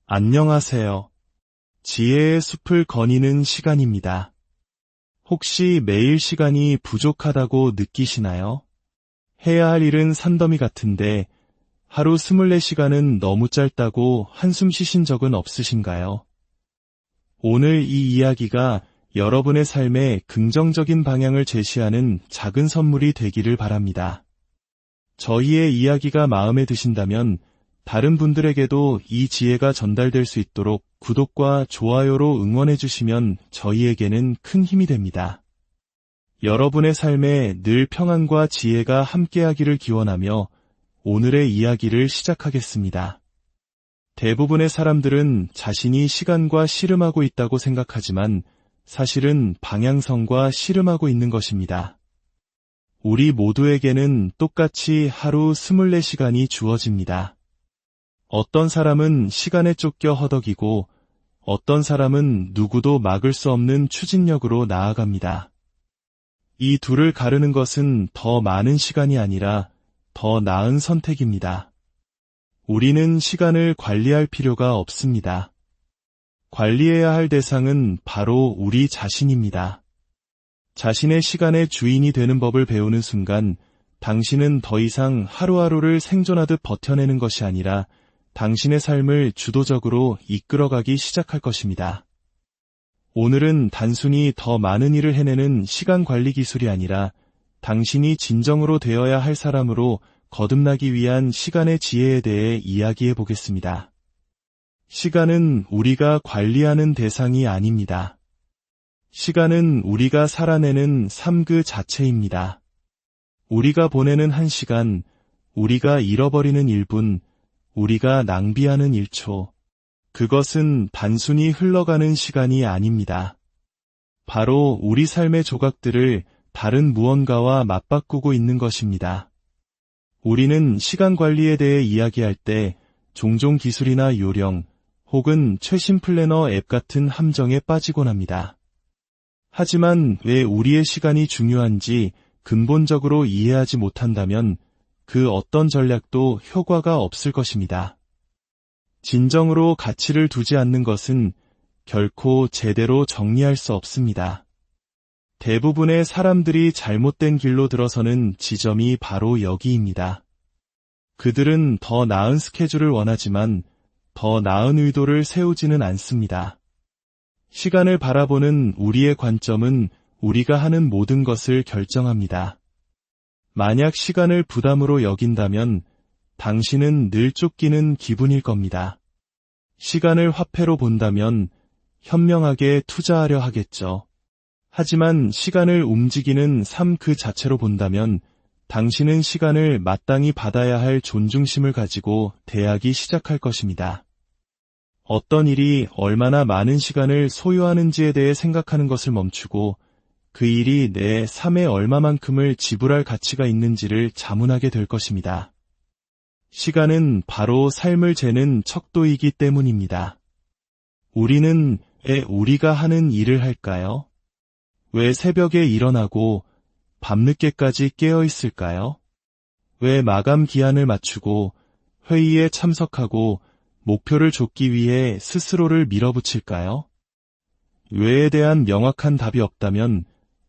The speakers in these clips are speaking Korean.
안녕하세요. 지혜의 숲을 거니는 시간입니다. 혹시 매일 시간이 부족하다고 느끼시나요? 해야 할 일은 산더미 같은데 하루 24시간은 너무 짧다고 한숨 쉬신 적은 없으신가요? 오늘 이 이야기가 여러분의 삶에 긍정적인 방향을 제시하는 작은 선물이 되기를 바랍니다. 저희의 이야기가 마음에 드신다면 다른 분들에게도 이 지혜가 전달될 수 있도록 구독과 좋아요로 응원해 주시면 저희에게는 큰 힘이 됩니다. 여러분의 삶에 늘 평안과 지혜가 함께하기를 기원하며 오늘의 이야기를 시작하겠습니다. 대부분의 사람들은 자신이 시간과 씨름하고 있다고 생각하지만 사실은 방향성과 씨름하고 있는 것입니다. 우리 모두에게는 똑같이 하루 24시간이 주어집니다. 어떤 사람은 시간에 쫓겨 허덕이고 어떤 사람은 누구도 막을 수 없는 추진력으로 나아갑니다. 이 둘을 가르는 것은 더 많은 시간이 아니라 더 나은 선택입니다. 우리는 시간을 관리할 필요가 없습니다. 관리해야 할 대상은 바로 우리 자신입니다. 자신의 시간의 주인이 되는 법을 배우는 순간 당신은 더 이상 하루하루를 생존하듯 버텨내는 것이 아니라 당신의 삶을 주도적으로 이끌어가기 시작할 것입니다. 오늘은 단순히 더 많은 일을 해내는 시간 관리 기술이 아니라 당신이 진정으로 되어야 할 사람으로 거듭나기 위한 시간의 지혜에 대해 이야기해 보겠습니다. 시간은 우리가 관리하는 대상이 아닙니다. 시간은 우리가 살아내는 삶 그 자체입니다. 우리가 보내는 1시간, 우리가 잃어버리는 1분, 우리가 낭비하는 1초, 그것은 단순히 흘러가는 시간이 아닙니다. 바로 우리 삶의 조각들을 다른 무언가와 맞바꾸고 있는 것입니다. 우리는 시간 관리에 대해 이야기할 때 종종 기술이나 요령 혹은 최신 플래너 앱 같은 함정에 빠지곤 합니다. 하지만 왜 우리의 시간이 중요한지 근본적으로 이해하지 못한다면 그 어떤 전략도 효과가 없을 것입니다. 진정으로 가치를 두지 않는 것은 결코 제대로 정리할 수 없습니다. 대부분의 사람들이 잘못된 길로 들어서는 지점이 바로 여기입니다. 그들은 더 나은 스케줄을 원하지만 더 나은 의도를 세우지는 않습니다. 시간을 바라보는 우리의 관점은 우리가 하는 모든 것을 결정합니다. 만약 시간을 부담으로 여긴다면 당신은 늘 쫓기는 기분일 겁니다. 시간을 화폐로 본다면 현명하게 투자하려 하겠죠. 하지만 시간을 움직이는 삶 그 자체로 본다면 당신은 시간을 마땅히 받아야 할 존중심을 가지고 대하기 시작할 것입니다. 어떤 일이 얼마나 많은 시간을 소요하는지에 대해 생각하는 것을 멈추고 그 일이 내 삶에 얼마만큼을 지불할 가치가 있는지를 자문하게 될 것입니다. 시간은 바로 삶을 재는 척도이기 때문입니다. 우리는 왜 우리가 하는 일을 할까요? 왜 새벽에 일어나고 밤늦게까지 깨어 있을까요? 왜 마감 기한을 맞추고 회의에 참석하고 목표를 좇기 위해 스스로를 밀어붙일까요? 왜에 대한 명확한 답이 없다면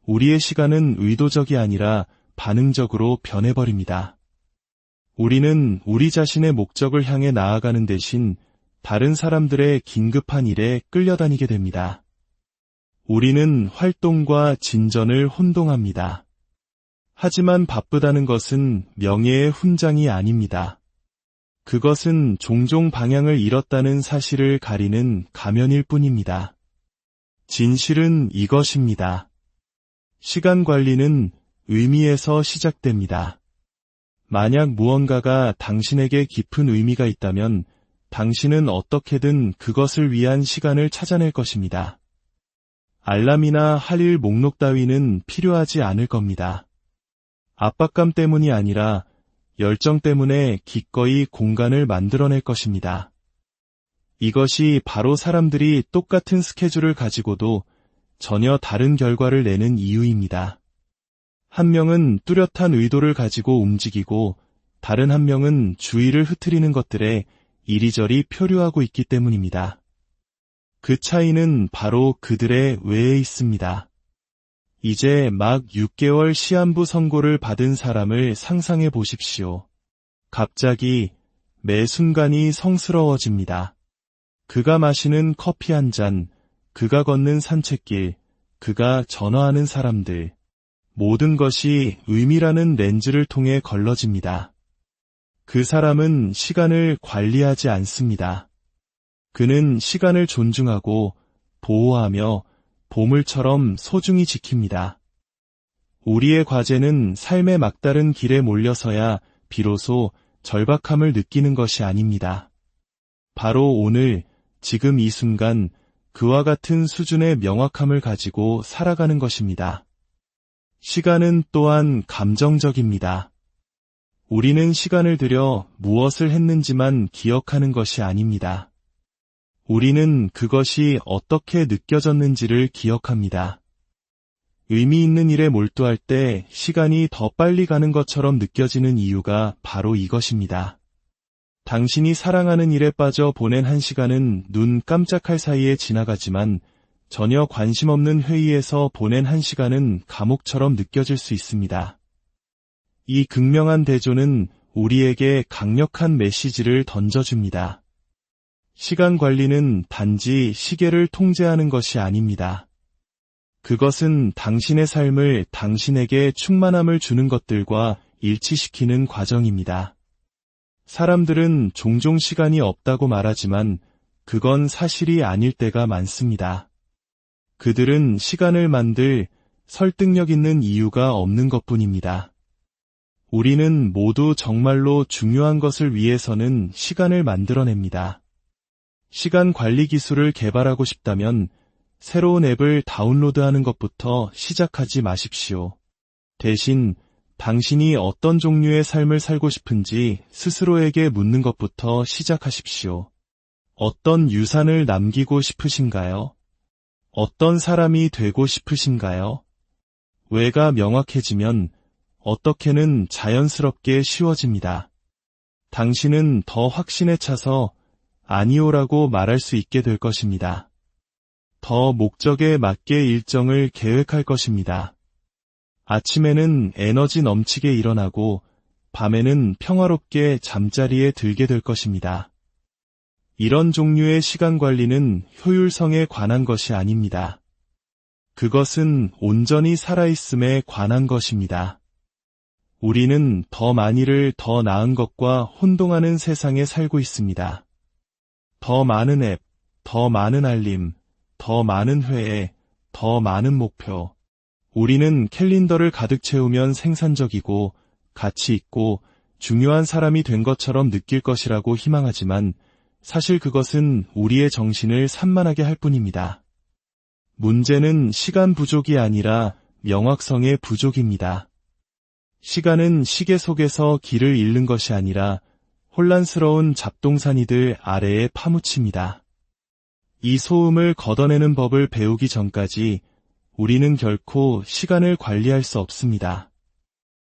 우리의 시간은 의도적이 아니라 반응적으로 변해버립니다. 우리는 우리 자신의 목적을 향해 나아가는 대신 다른 사람들의 긴급한 일에 끌려다니게 됩니다. 우리는 활동과 진전을 혼동합니다. 하지만 바쁘다는 것은 명예의 훈장이 아닙니다. 그것은 종종 방향을 잃었다는 사실을 가리는 가면일 뿐입니다. 진실은 이것입니다. 시간 관리는 의미에서 시작됩니다. 만약 무언가가 당신에게 깊은 의미가 있다면 당신은 어떻게든 그것을 위한 시간을 찾아낼 것입니다. 알람이나 할 일 목록 따위는 필요하지 않을 겁니다. 압박감 때문이 아니라 열정 때문에 기꺼이 공간을 만들어낼 것입니다. 이것이 바로 사람들이 똑같은 스케줄을 가지고도 전혀 다른 결과를 내는 이유입니다. 한 명은 뚜렷한 의도를 가지고 움직이고 다른 한 명은 주의를 흐트리는 것들에 이리저리 표류하고 있기 때문입니다. 그 차이는 바로 그들의 외에 있습니다. 이제 막 6개월 시한부 선고를 받은 사람을 상상해 보십시오. 갑자기 매 순간이 성스러워집니다. 그가 마시는 커피 한 잔, 그가 걷는 산책길, 그가 전화하는 사람들, 모든 것이 의미라는 렌즈를 통해 걸러집니다. 그 사람은 시간을 관리하지 않습니다. 그는 시간을 존중하고 보호하며 보물처럼 소중히 지킵니다. 우리의 과제는 삶의 막다른 길에 몰려서야 비로소 절박함을 느끼는 것이 아닙니다. 바로 오늘, 지금 이 순간 그와 같은 수준의 명확함을 가지고 살아가는 것입니다. 시간은 또한 감정적입니다. 우리는 시간을 들여 무엇을 했는지만 기억하는 것이 아닙니다. 우리는 그것이 어떻게 느껴졌는지를 기억합니다. 의미 있는 일에 몰두할 때 시간이 더 빨리 가는 것처럼 느껴지는 이유가 바로 이것입니다. 당신이 사랑하는 일에 빠져 보낸 한 시간은 눈 깜짝할 사이에 지나가지만 전혀 관심 없는 회의에서 보낸 한 시간은 감옥처럼 느껴질 수 있습니다. 이 극명한 대조는 우리에게 강력한 메시지를 던져줍니다. 시간 관리는 단지 시계를 통제하는 것이 아닙니다. 그것은 당신의 삶을 당신에게 충만함을 주는 것들과 일치시키는 과정입니다. 사람들은 종종 시간이 없다고 말하지만 그건 사실이 아닐 때가 많습니다. 그들은 시간을 만들 설득력 있는 이유가 없는 것뿐입니다. 우리는 모두 정말로 중요한 것을 위해서는 시간을 만들어냅니다. 시간 관리 기술을 개발하고 싶다면 새로운 앱을 다운로드하는 것부터 시작하지 마십시오. 대신 당신이 어떤 종류의 삶을 살고 싶은지 스스로에게 묻는 것부터 시작하십시오. 어떤 유산을 남기고 싶으신가요? 어떤 사람이 되고 싶으신가요? 왜가 명확해지면 어떻게는 자연스럽게 쉬워집니다. 당신은 더 확신에 차서 아니오라고 말할 수 있게 될 것입니다. 더 목적에 맞게 일정을 계획할 것입니다. 아침에는 에너지 넘치게 일어나고 밤에는 평화롭게 잠자리에 들게 될 것입니다. 이런 종류의 시간 관리는 효율성에 관한 것이 아닙니다. 그것은 온전히 살아있음에 관한 것입니다. 우리는 더 많이를 더 나은 것과 혼동하는 세상에 살고 있습니다. 더 많은 앱, 더 많은 알림, 더 많은 회의, 더 많은 목표. 우리는 캘린더를 가득 채우면 생산적이고 가치 있고 중요한 사람이 된 것처럼 느낄 것이라고 희망하지만 사실 그것은 우리의 정신을 산만하게 할 뿐입니다. 문제는 시간 부족이 아니라 명확성의 부족입니다. 시간은 시계 속에서 길을 잃는 것이 아니라 혼란스러운 잡동사니들 아래에 파묻힙니다. 이 소음을 걷어내는 법을 배우기 전까지 우리는 결코 시간을 관리할 수 없습니다.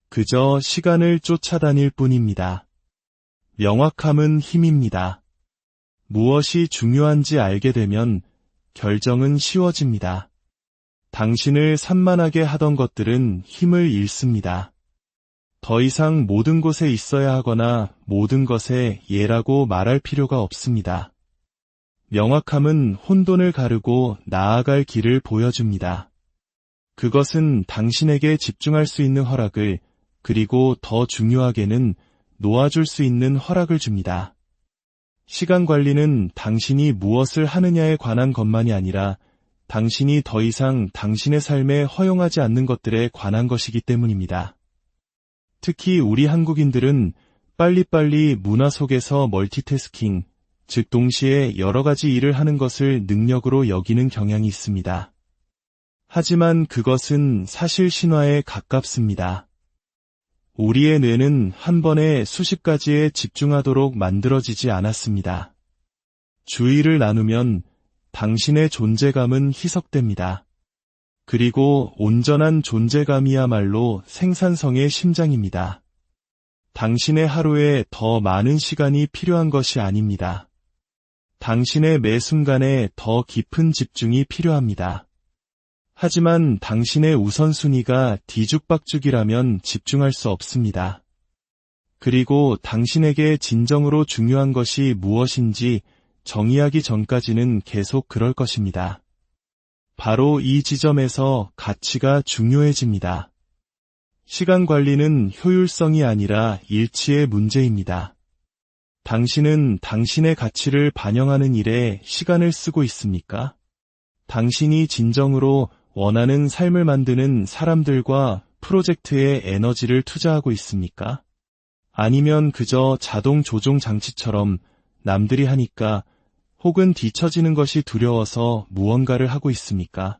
그저 시간을 쫓아다닐 뿐입니다. 명확함은 힘입니다. 무엇이 중요한지 알게 되면 결정은 쉬워집니다. 당신을 산만하게 하던 것들은 힘을 잃습니다. 더 이상 모든 곳에 있어야 하거나 모든 것에 예라고 말할 필요가 없습니다. 명확함은 혼돈을 가르고 나아갈 길을 보여줍니다. 그것은 당신에게 집중할 수 있는 허락을, 그리고 더 중요하게는 놓아줄 수 있는 허락을 줍니다. 시간 관리는 당신이 무엇을 하느냐에 관한 것만이 아니라 당신이 더 이상 당신의 삶에 허용하지 않는 것들에 관한 것이기 때문입니다. 특히 우리 한국인들은 빨리빨리 문화 속에서 멀티태스킹, 즉 동시에 여러 가지 일을 하는 것을 능력으로 여기는 경향이 있습니다. 하지만 그것은 사실 신화에 가깝습니다. 우리의 뇌는 한 번에 수십 가지에 집중하도록 만들어지지 않았습니다. 주의를 나누면 당신의 존재감은 희석됩니다. 그리고 온전한 존재감이야말로 생산성의 심장입니다. 당신의 하루에 더 많은 시간이 필요한 것이 아닙니다. 당신의 매 순간에 더 깊은 집중이 필요합니다. 하지만 당신의 우선순위가 뒤죽박죽이라면 집중할 수 없습니다. 그리고 당신에게 진정으로 중요한 것이 무엇인지 정의하기 전까지는 계속 그럴 것입니다. 바로 이 지점에서 가치가 중요해집니다. 시간 관리는 효율성이 아니라 일치의 문제입니다. 당신은 당신의 가치를 반영하는 일에 시간을 쓰고 있습니까? 당신이 진정으로 원하는 삶을 만드는 사람들과 프로젝트에 에너지를 투자하고 있습니까? 아니면 그저 자동 조종 장치처럼 남들이 하니까 혹은 뒤처지는 것이 두려워서 무언가를 하고 있습니까?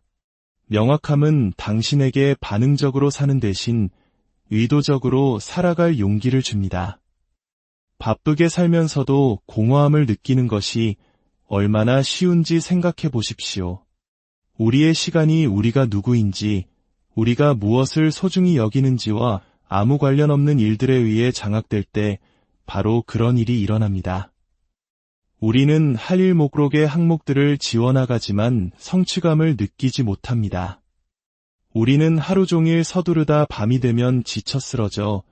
명확함은 당신에게 반응적으로 사는 대신 의도적으로 살아갈 용기를 줍니다. 바쁘게 살면서도 공허함을 느끼는 것이 얼마나 쉬운지 생각해 보십시오. 우리의 시간이 우리가 누구인지, 우리가 무엇을 소중히 여기는지와 아무 관련 없는 일들에 의해 장악될 때 바로 그런 일이 일어납니다. 우리는 할 일 목록의 항목들을 지워나가지만 성취감을 느끼지 못합니다. 우리는 하루 종일 서두르다 밤이 되면 지쳐 쓰러져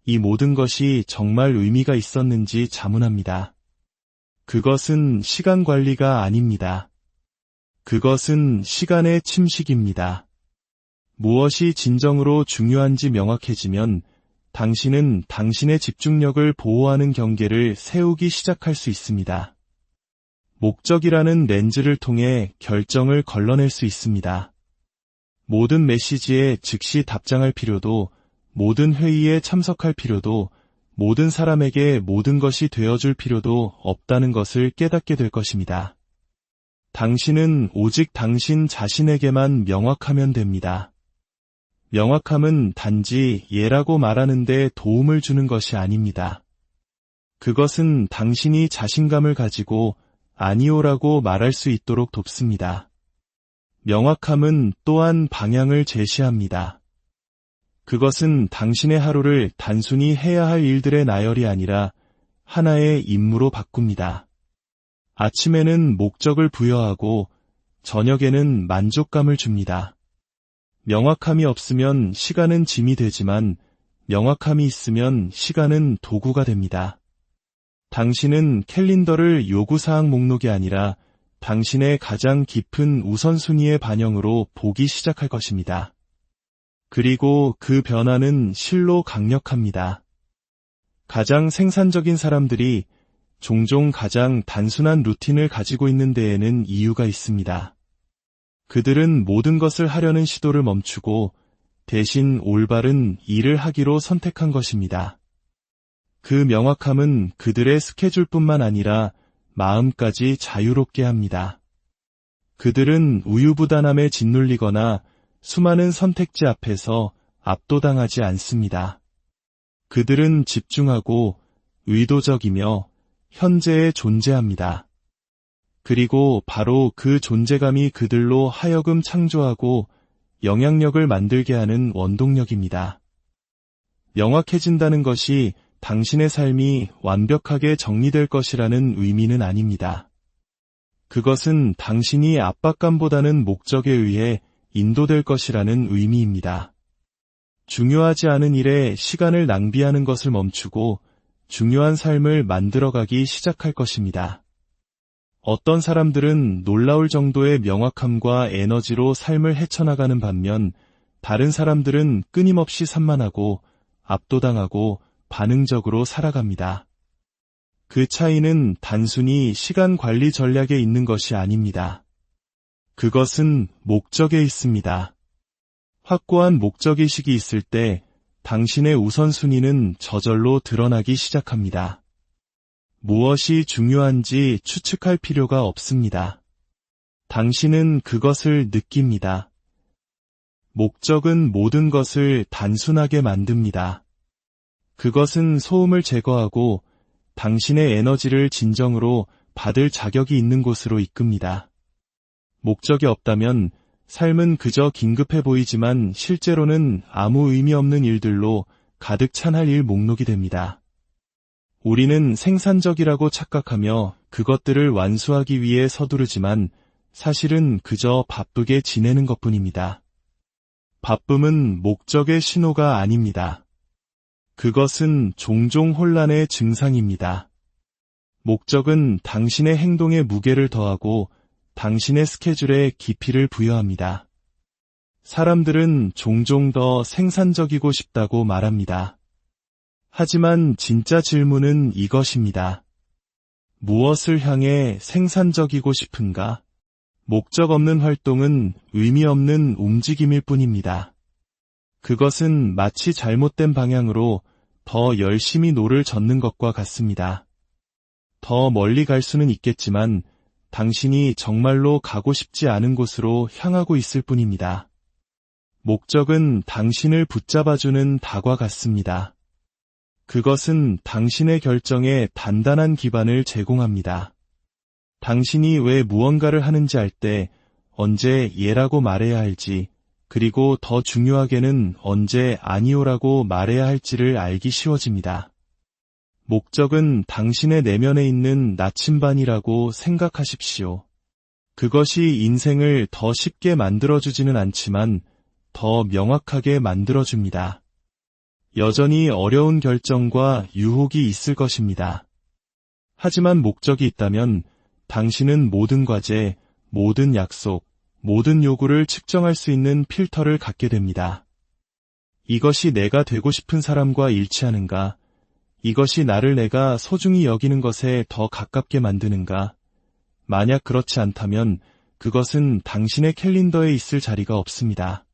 이 모든 것이 정말 의미가 있었는지 자문합니다. 그것은 시간 관리가 아닙니다. 그것은 시간의 침식입니다. 무엇이 진정으로 중요한지 명확해지면 당신은 당신의 집중력을 보호하는 경계를 세우기 시작할 수 있습니다. 목적이라는 렌즈를 통해 결정을 걸러낼 수 있습니다. 모든 메시지에 즉시 답장할 필요도, 모든 회의에 참석할 필요도, 모든 사람에게 모든 것이 되어줄 필요도 없다는 것을 깨닫게 될 것입니다. 당신은 오직 당신 자신에게만 명확하면 됩니다. 명확함은 단지 예라고 말하는 데 도움을 주는 것이 아닙니다. 그것은 당신이 자신감을 가지고 아니오라고 말할 수 있도록 돕습니다. 명확함은 또한 방향을 제시합니다. 그것은 당신의 하루를 단순히 해야 할 일들의 나열이 아니라 하나의 임무로 바꿉니다. 아침에는 목적을 부여하고 저녁에는 만족감을 줍니다. 명확함이 없으면 시간은 짐이 되지만 명확함이 있으면 시간은 도구가 됩니다. 당신은 캘린더를 요구사항 목록이 아니라 당신의 가장 깊은 우선순위의 반영으로 보기 시작할 것입니다. 그리고 그 변화는 실로 강력합니다. 가장 생산적인 사람들이 종종 가장 단순한 루틴을 가지고 있는 데에는 이유가 있습니다. 그들은 모든 것을 하려는 시도를 멈추고 대신 올바른 일을 하기로 선택한 것입니다. 그 명확함은 그들의 스케줄뿐만 아니라 마음까지 자유롭게 합니다. 그들은 우유부단함에 짓눌리거나 수많은 선택지 앞에서 압도당하지 않습니다. 그들은 집중하고 의도적이며 현재에 존재합니다. 그리고 바로 그 존재감이 그들로 하여금 창조하고 영향력을 만들게 하는 원동력입니다. 명확해진다는 것이 당신의 삶이 완벽하게 정리될 것이라는 의미는 아닙니다. 그것은 당신이 압박감보다는 목적에 의해 인도될 것이라는 의미입니다. 중요하지 않은 일에 시간을 낭비하는 것을 멈추고 중요한 삶을 만들어가기 시작할 것입니다. 어떤 사람들은 놀라울 정도의 명확함과 에너지로 삶을 헤쳐나가는 반면 다른 사람들은 끊임없이 산만하고 압도당하고 반응적으로 살아갑니다. 그 차이는 단순히 시간 관리 전략에 있는 것이 아닙니다. 그것은 목적에 있습니다. 확고한 목적의식이 있을 때 당신의 우선순위는 저절로 드러나기 시작합니다. 무엇이 중요한지 추측할 필요가 없습니다. 당신은 그것을 느낍니다. 목적은 모든 것을 단순하게 만듭니다. 그것은 소음을 제거하고 당신의 에너지를 진정으로 받을 자격이 있는 곳으로 이끕니다. 목적이 없다면 삶은 그저 긴급해 보이지만 실제로는 아무 의미 없는 일들로 가득 찬 할 일 목록이 됩니다. 우리는 생산적이라고 착각하며 그것들을 완수하기 위해 서두르지만 사실은 그저 바쁘게 지내는 것뿐입니다. 바쁨은 목적의 신호가 아닙니다. 그것은 종종 혼란의 증상입니다. 목적은 당신의 행동에 무게를 더하고 당신의 스케줄에 깊이를 부여합니다. 사람들은 종종 더 생산적이고 싶다고 말합니다. 하지만 진짜 질문은 이것입니다. 무엇을 향해 생산적이고 싶은가? 목적 없는 활동은 의미 없는 움직임일 뿐입니다. 그것은 마치 잘못된 방향으로 더 열심히 노를 젓는 것과 같습니다. 더 멀리 갈 수는 있겠지만 당신이 정말로 가고 싶지 않은 곳으로 향하고 있을 뿐입니다. 목적은 당신을 붙잡아주는 닭과 같습니다. 그것은 당신의 결정에 단단한 기반을 제공합니다. 당신이 왜 무언가를 하는지 알 때 언제 예라고 말해야 할지, 그리고 더 중요하게는 언제 아니오라고 말해야 할지를 알기 쉬워집니다. 목적은 당신의 내면에 있는 나침반이라고 생각하십시오. 그것이 인생을 더 쉽게 만들어주지는 않지만 더 명확하게 만들어줍니다. 여전히 어려운 결정과 유혹이 있을 것입니다. 하지만 목적이 있다면 당신은 모든 과제, 모든 약속, 모든 요구를 측정할 수 있는 필터를 갖게 됩니다. 이것이 내가 되고 싶은 사람과 일치하는가? 이것이 나를 내가 소중히 여기는 것에 더 가깝게 만드는가? 만약 그렇지 않다면 그것은 당신의 캘린더에 있을 자리가 없습니다.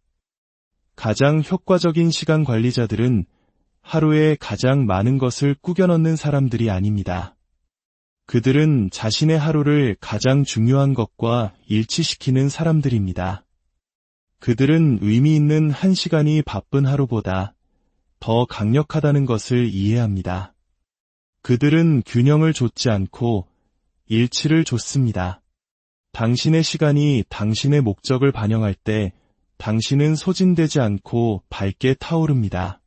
가장 효과적인 시간 관리자들은 하루에 가장 많은 것을 꾸겨 넣는 사람들이 아닙니다. 그들은 자신의 하루를 가장 중요한 것과 일치시키는 사람들입니다. 그들은 의미 있는 1시간이 바쁜 하루보다 더 강력하다는 것을 이해합니다. 그들은 균형을 좇지 않고 일치를 좇습니다. 당신의 시간이 당신의 목적을 반영할 때 당신은 소진되지 않고 밝게 타오릅니다.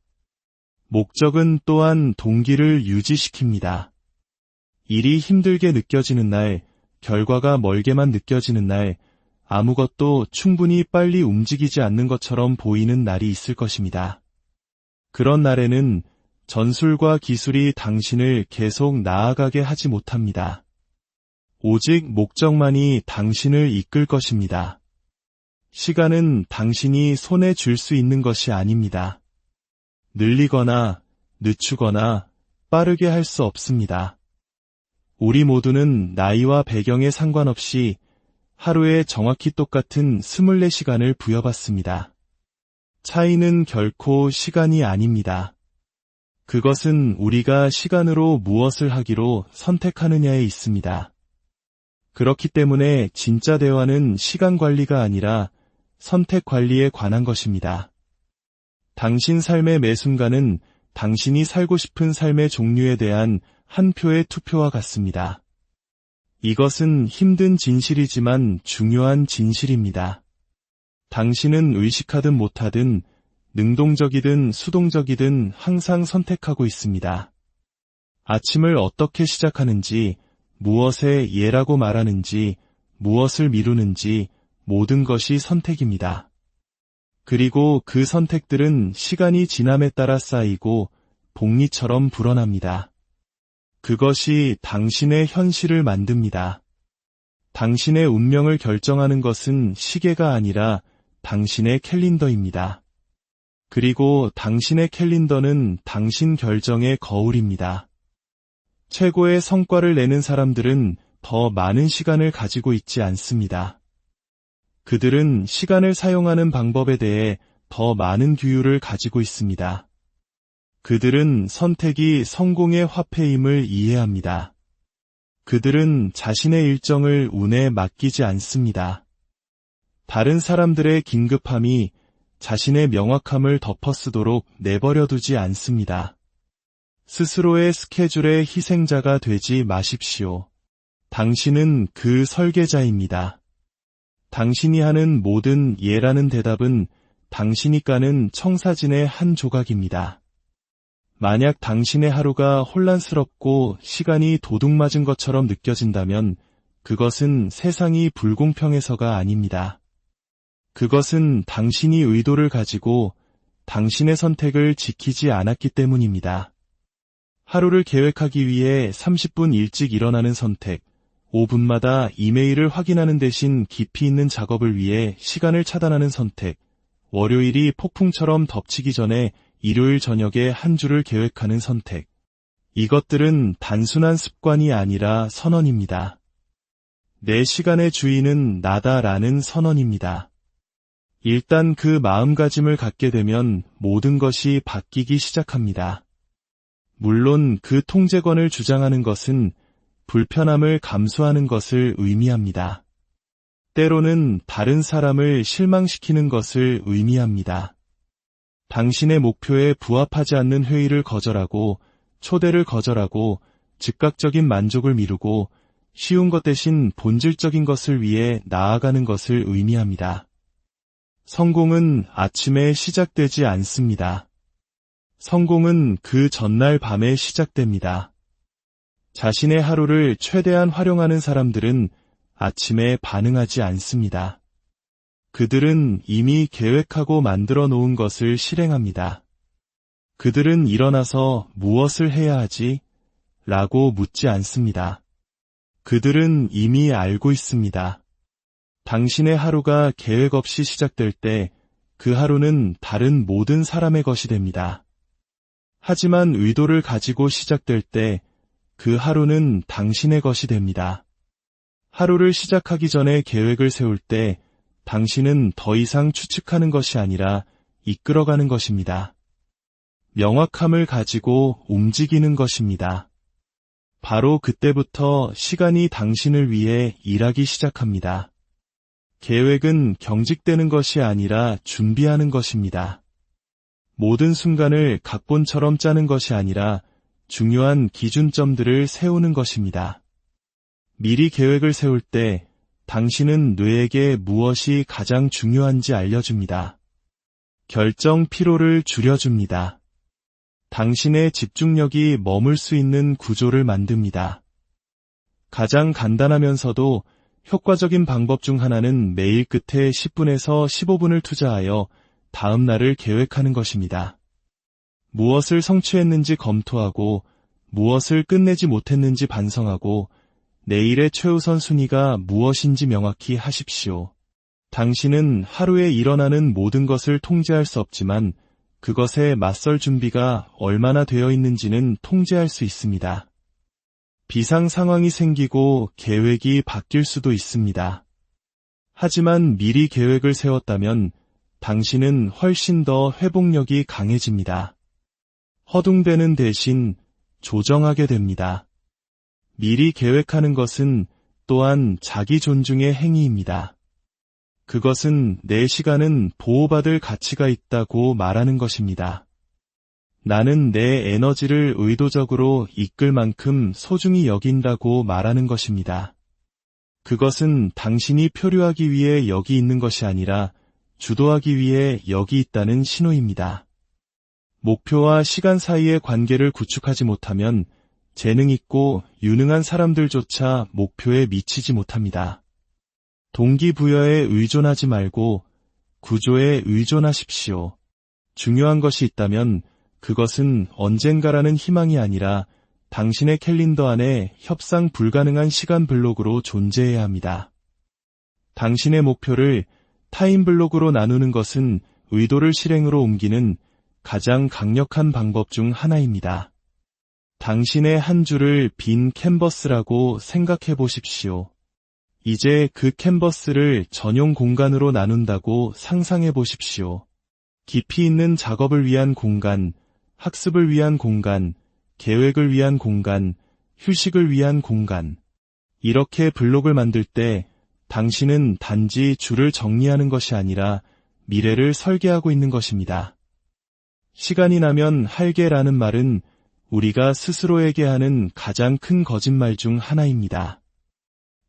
목적은 또한 동기를 유지시킵니다. 일이 힘들게 느껴지는 날, 결과가 멀게만 느껴지는 날, 아무것도 충분히 빨리 움직이지 않는 것처럼 보이는 날이 있을 것입니다. 그런 날에는 전술과 기술이 당신을 계속 나아가게 하지 못합니다. 오직 목적만이 당신을 이끌 것입니다. 시간은 당신이 손에 쥘 수 있는 것이 아닙니다. 늘리거나 늦추거나 빠르게 할 수 없습니다. 우리 모두는 나이와 배경에 상관없이 하루에 정확히 똑같은 24시간을 부여받습니다. 차이는 결코 시간이 아닙니다. 그것은 우리가 시간으로 무엇을 하기로 선택하느냐에 있습니다. 그렇기 때문에 진짜 대화는 시간 관리가 아니라 선택 관리에 관한 것입니다. 당신 삶의 매 순간은 당신이 살고 싶은 삶의 종류에 대한 한 표의 투표와 같습니다. 이것은 힘든 진실이지만 중요한 진실입니다. 당신은 의식하든 못하든 능동적이든 수동적이든 항상 선택하고 있습니다. 아침을 어떻게 시작하는지, 무엇에 예라고 말하는지, 무엇을 미루는지 모든 것이 선택입니다. 그리고 그 선택들은 시간이 지남에 따라 쌓이고 복리처럼 불어납니다. 그것이 당신의 현실을 만듭니다. 당신의 운명을 결정하는 것은 시계가 아니라 당신의 캘린더입니다. 그리고 당신의 캘린더는 당신 결정의 거울입니다. 최고의 성과를 내는 사람들은 더 많은 시간을 가지고 있지 않습니다. 그들은 시간을 사용하는 방법에 대해 더 많은 규율을 가지고 있습니다. 그들은 선택이 성공의 화폐임을 이해합니다. 그들은 자신의 일정을 운에 맡기지 않습니다. 다른 사람들의 긴급함이 자신의 명확함을 덮어쓰도록 내버려 두지 않습니다. 스스로의 스케줄의 희생자가 되지 마십시오. 당신은 그 설계자입니다. 당신이 하는 모든 예라는 대답은 당신이 까는 청사진의 한 조각입니다. 만약 당신의 하루가 혼란스럽고 시간이 도둑맞은 것처럼 느껴진다면 그것은 세상이 불공평해서가 아닙니다. 그것은 당신이 의도를 가지고 당신의 선택을 지키지 않았기 때문입니다. 하루를 계획하기 위해 30분 일찍 일어나는 선택, 5분마다 이메일을 확인하는 대신 깊이 있는 작업을 위해 시간을 차단하는 선택, 월요일이 폭풍처럼 덮치기 전에 일요일 저녁에 한 주를 계획하는 선택. 이것들은 단순한 습관이 아니라 선언입니다. 내 시간의 주인은 나다라는 선언입니다. 일단 그 마음가짐을 갖게 되면 모든 것이 바뀌기 시작합니다. 물론 그 통제권을 주장하는 것은 불편함을 감수하는 것을 의미합니다. 때로는 다른 사람을 실망시키는 것을 의미합니다. 당신의 목표에 부합하지 않는 회의를 거절하고 초대를 거절하고 즉각적인 만족을 미루고 쉬운 것 대신 본질적인 것을 위해 나아가는 것을 의미합니다. 성공은 아침에 시작되지 않습니다. 성공은 그 전날 밤에 시작됩니다. 자신의 하루를 최대한 활용하는 사람들은 아침에 반응하지 않습니다. 그들은 이미 계획하고 만들어 놓은 것을 실행합니다. 그들은 일어나서 무엇을 해야 하지? 라고 묻지 않습니다. 그들은 이미 알고 있습니다. 당신의 하루가 계획 없이 시작될 때 그 하루는 다른 모든 사람의 것이 됩니다. 하지만 의도를 가지고 시작될 때 그 하루는 당신의 것이 됩니다. 하루를 시작하기 전에 계획을 세울 때 당신은 더 이상 추측하는 것이 아니라 이끌어가는 것입니다. 명확함을 가지고 움직이는 것입니다. 바로 그때부터 시간이 당신을 위해 일하기 시작합니다. 계획은 경직되는 것이 아니라 준비하는 것입니다. 모든 순간을 각본처럼 짜는 것이 아니라 중요한 기준점들을 세우는 것입니다. 미리 계획을 세울 때 당신은 뇌에게 무엇이 가장 중요한지 알려줍니다. 결정 피로를 줄여줍니다. 당신의 집중력이 머물 수 있는 구조를 만듭니다. 가장 간단하면서도 효과적인 방법 중 하나는 매일 끝에 10분에서 15분을 투자하여 다음 날을 계획하는 것입니다. 무엇을 성취했는지 검토하고 무엇을 끝내지 못했는지 반성하고 내일의 최우선 순위가 무엇인지 명확히 하십시오. 당신은 하루에 일어나는 모든 것을 통제할 수 없지만 그것에 맞설 준비가 얼마나 되어 있는지는 통제할 수 있습니다. 비상 상황이 생기고 계획이 바뀔 수도 있습니다. 하지만 미리 계획을 세웠다면 당신은 훨씬 더 회복력이 강해집니다. 허둥대는 대신 조정하게 됩니다. 미리 계획하는 것은 또한 자기 존중의 행위입니다. 그것은 내 시간은 보호받을 가치가 있다고 말하는 것입니다. 나는 내 에너지를 의도적으로 이끌 만큼 소중히 여긴다고 말하는 것입니다. 그것은 당신이 표류하기 위해 여기 있는 것이 아니라 주도하기 위해 여기 있다는 신호입니다. 목표와 시간 사이의 관계를 구축하지 못하면 재능 있고 유능한 사람들조차 목표에 미치지 못합니다. 동기부여에 의존하지 말고 구조에 의존하십시오. 중요한 것이 있다면 그것은 언젠가라는 희망이 아니라 당신의 캘린더 안에 협상 불가능한 시간 블록으로 존재해야 합니다. 당신의 목표를 타임 블록으로 나누는 것은 의도를 실행으로 옮기는 가장 강력한 방법 중 하나입니다. 당신의 한 주를 빈 캔버스라고 생각해 보십시오. 이제 그 캔버스를 전용 공간으로 나눈다고 상상해 보십시오. 깊이 있는 작업을 위한 공간, 학습을 위한 공간, 계획을 위한 공간, 휴식을 위한 공간. 이렇게 블록을 만들 때 당신은 단지 줄을 정리하는 것이 아니라 미래를 설계하고 있는 것입니다. 시간이 나면 할게라는 말은 우리가 스스로에게 하는 가장 큰 거짓말 중 하나입니다.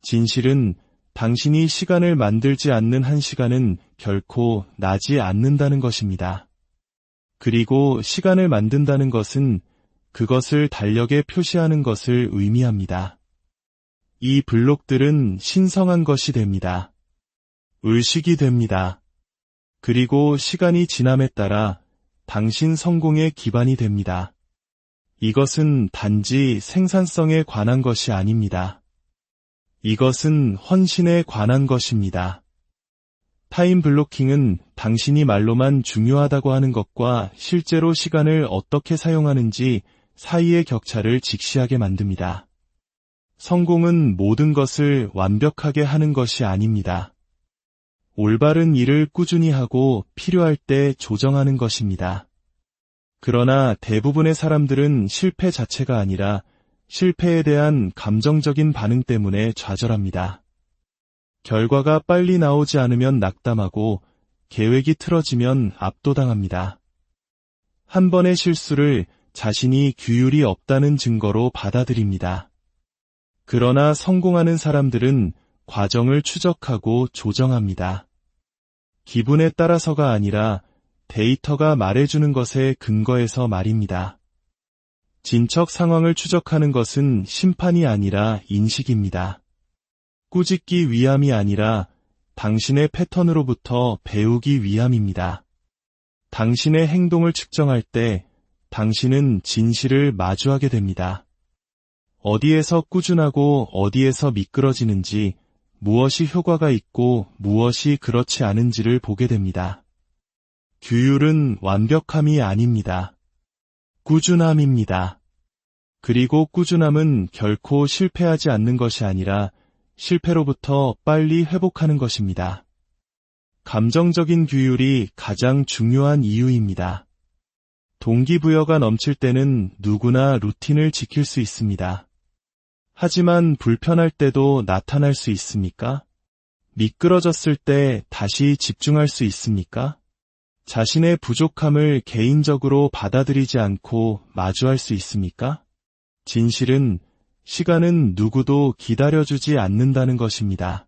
진실은 당신이 시간을 만들지 않는 한 시간은 결코 나지 않는다는 것입니다. 그리고 시간을 만든다는 것은 그것을 달력에 표시하는 것을 의미합니다. 이 블록들은 신성한 것이 됩니다. 의식이 됩니다. 그리고 시간이 지남에 따라 당신 성공의 기반이 됩니다. 이것은 단지 생산성에 관한 것이 아닙니다. 이것은 헌신에 관한 것입니다. 타임 블로킹은 당신이 말로만 중요하다고 하는 것과 실제로 시간을 어떻게 사용하는지 사이의 격차를 직시하게 만듭니다. 성공은 모든 것을 완벽하게 하는 것이 아닙니다. 올바른 일을 꾸준히 하고 필요할 때 조정하는 것입니다. 그러나 대부분의 사람들은 실패 자체가 아니라 실패에 대한 감정적인 반응 때문에 좌절합니다. 결과가 빨리 나오지 않으면 낙담하고 계획이 틀어지면 압도당합니다. 한 번의 실수를 자신이 규율이 없다는 증거로 받아들입니다. 그러나 성공하는 사람들은 과정을 추적하고 조정합니다. 기분에 따라서가 아니라 데이터가 말해주는 것에 근거해서 말입니다. 진척 상황을 추적하는 것은 심판이 아니라 인식입니다. 꾸짖기 위함이 아니라 당신의 패턴으로부터 배우기 위함입니다. 당신의 행동을 측정할 때 당신은 진실을 마주하게 됩니다. 어디에서 꾸준하고 어디에서 미끄러지는지, 무엇이 효과가 있고 무엇이 그렇지 않은지를 보게 됩니다. 규율은 완벽함이 아닙니다. 꾸준함입니다. 그리고 꾸준함은 결코 실패하지 않는 것이 아니라 실패로부터 빨리 회복하는 것입니다. 감정적인 규율이 가장 중요한 이유입니다. 동기부여가 넘칠 때는 누구나 루틴을 지킬 수 있습니다. 하지만 불편할 때도 나타날 수 있습니까? 미끄러졌을 때 다시 집중할 수 있습니까? 자신의 부족함을 개인적으로 받아들이지 않고 마주할 수 있습니까? 진실은 시간은 누구도 기다려주지 않는다는 것입니다.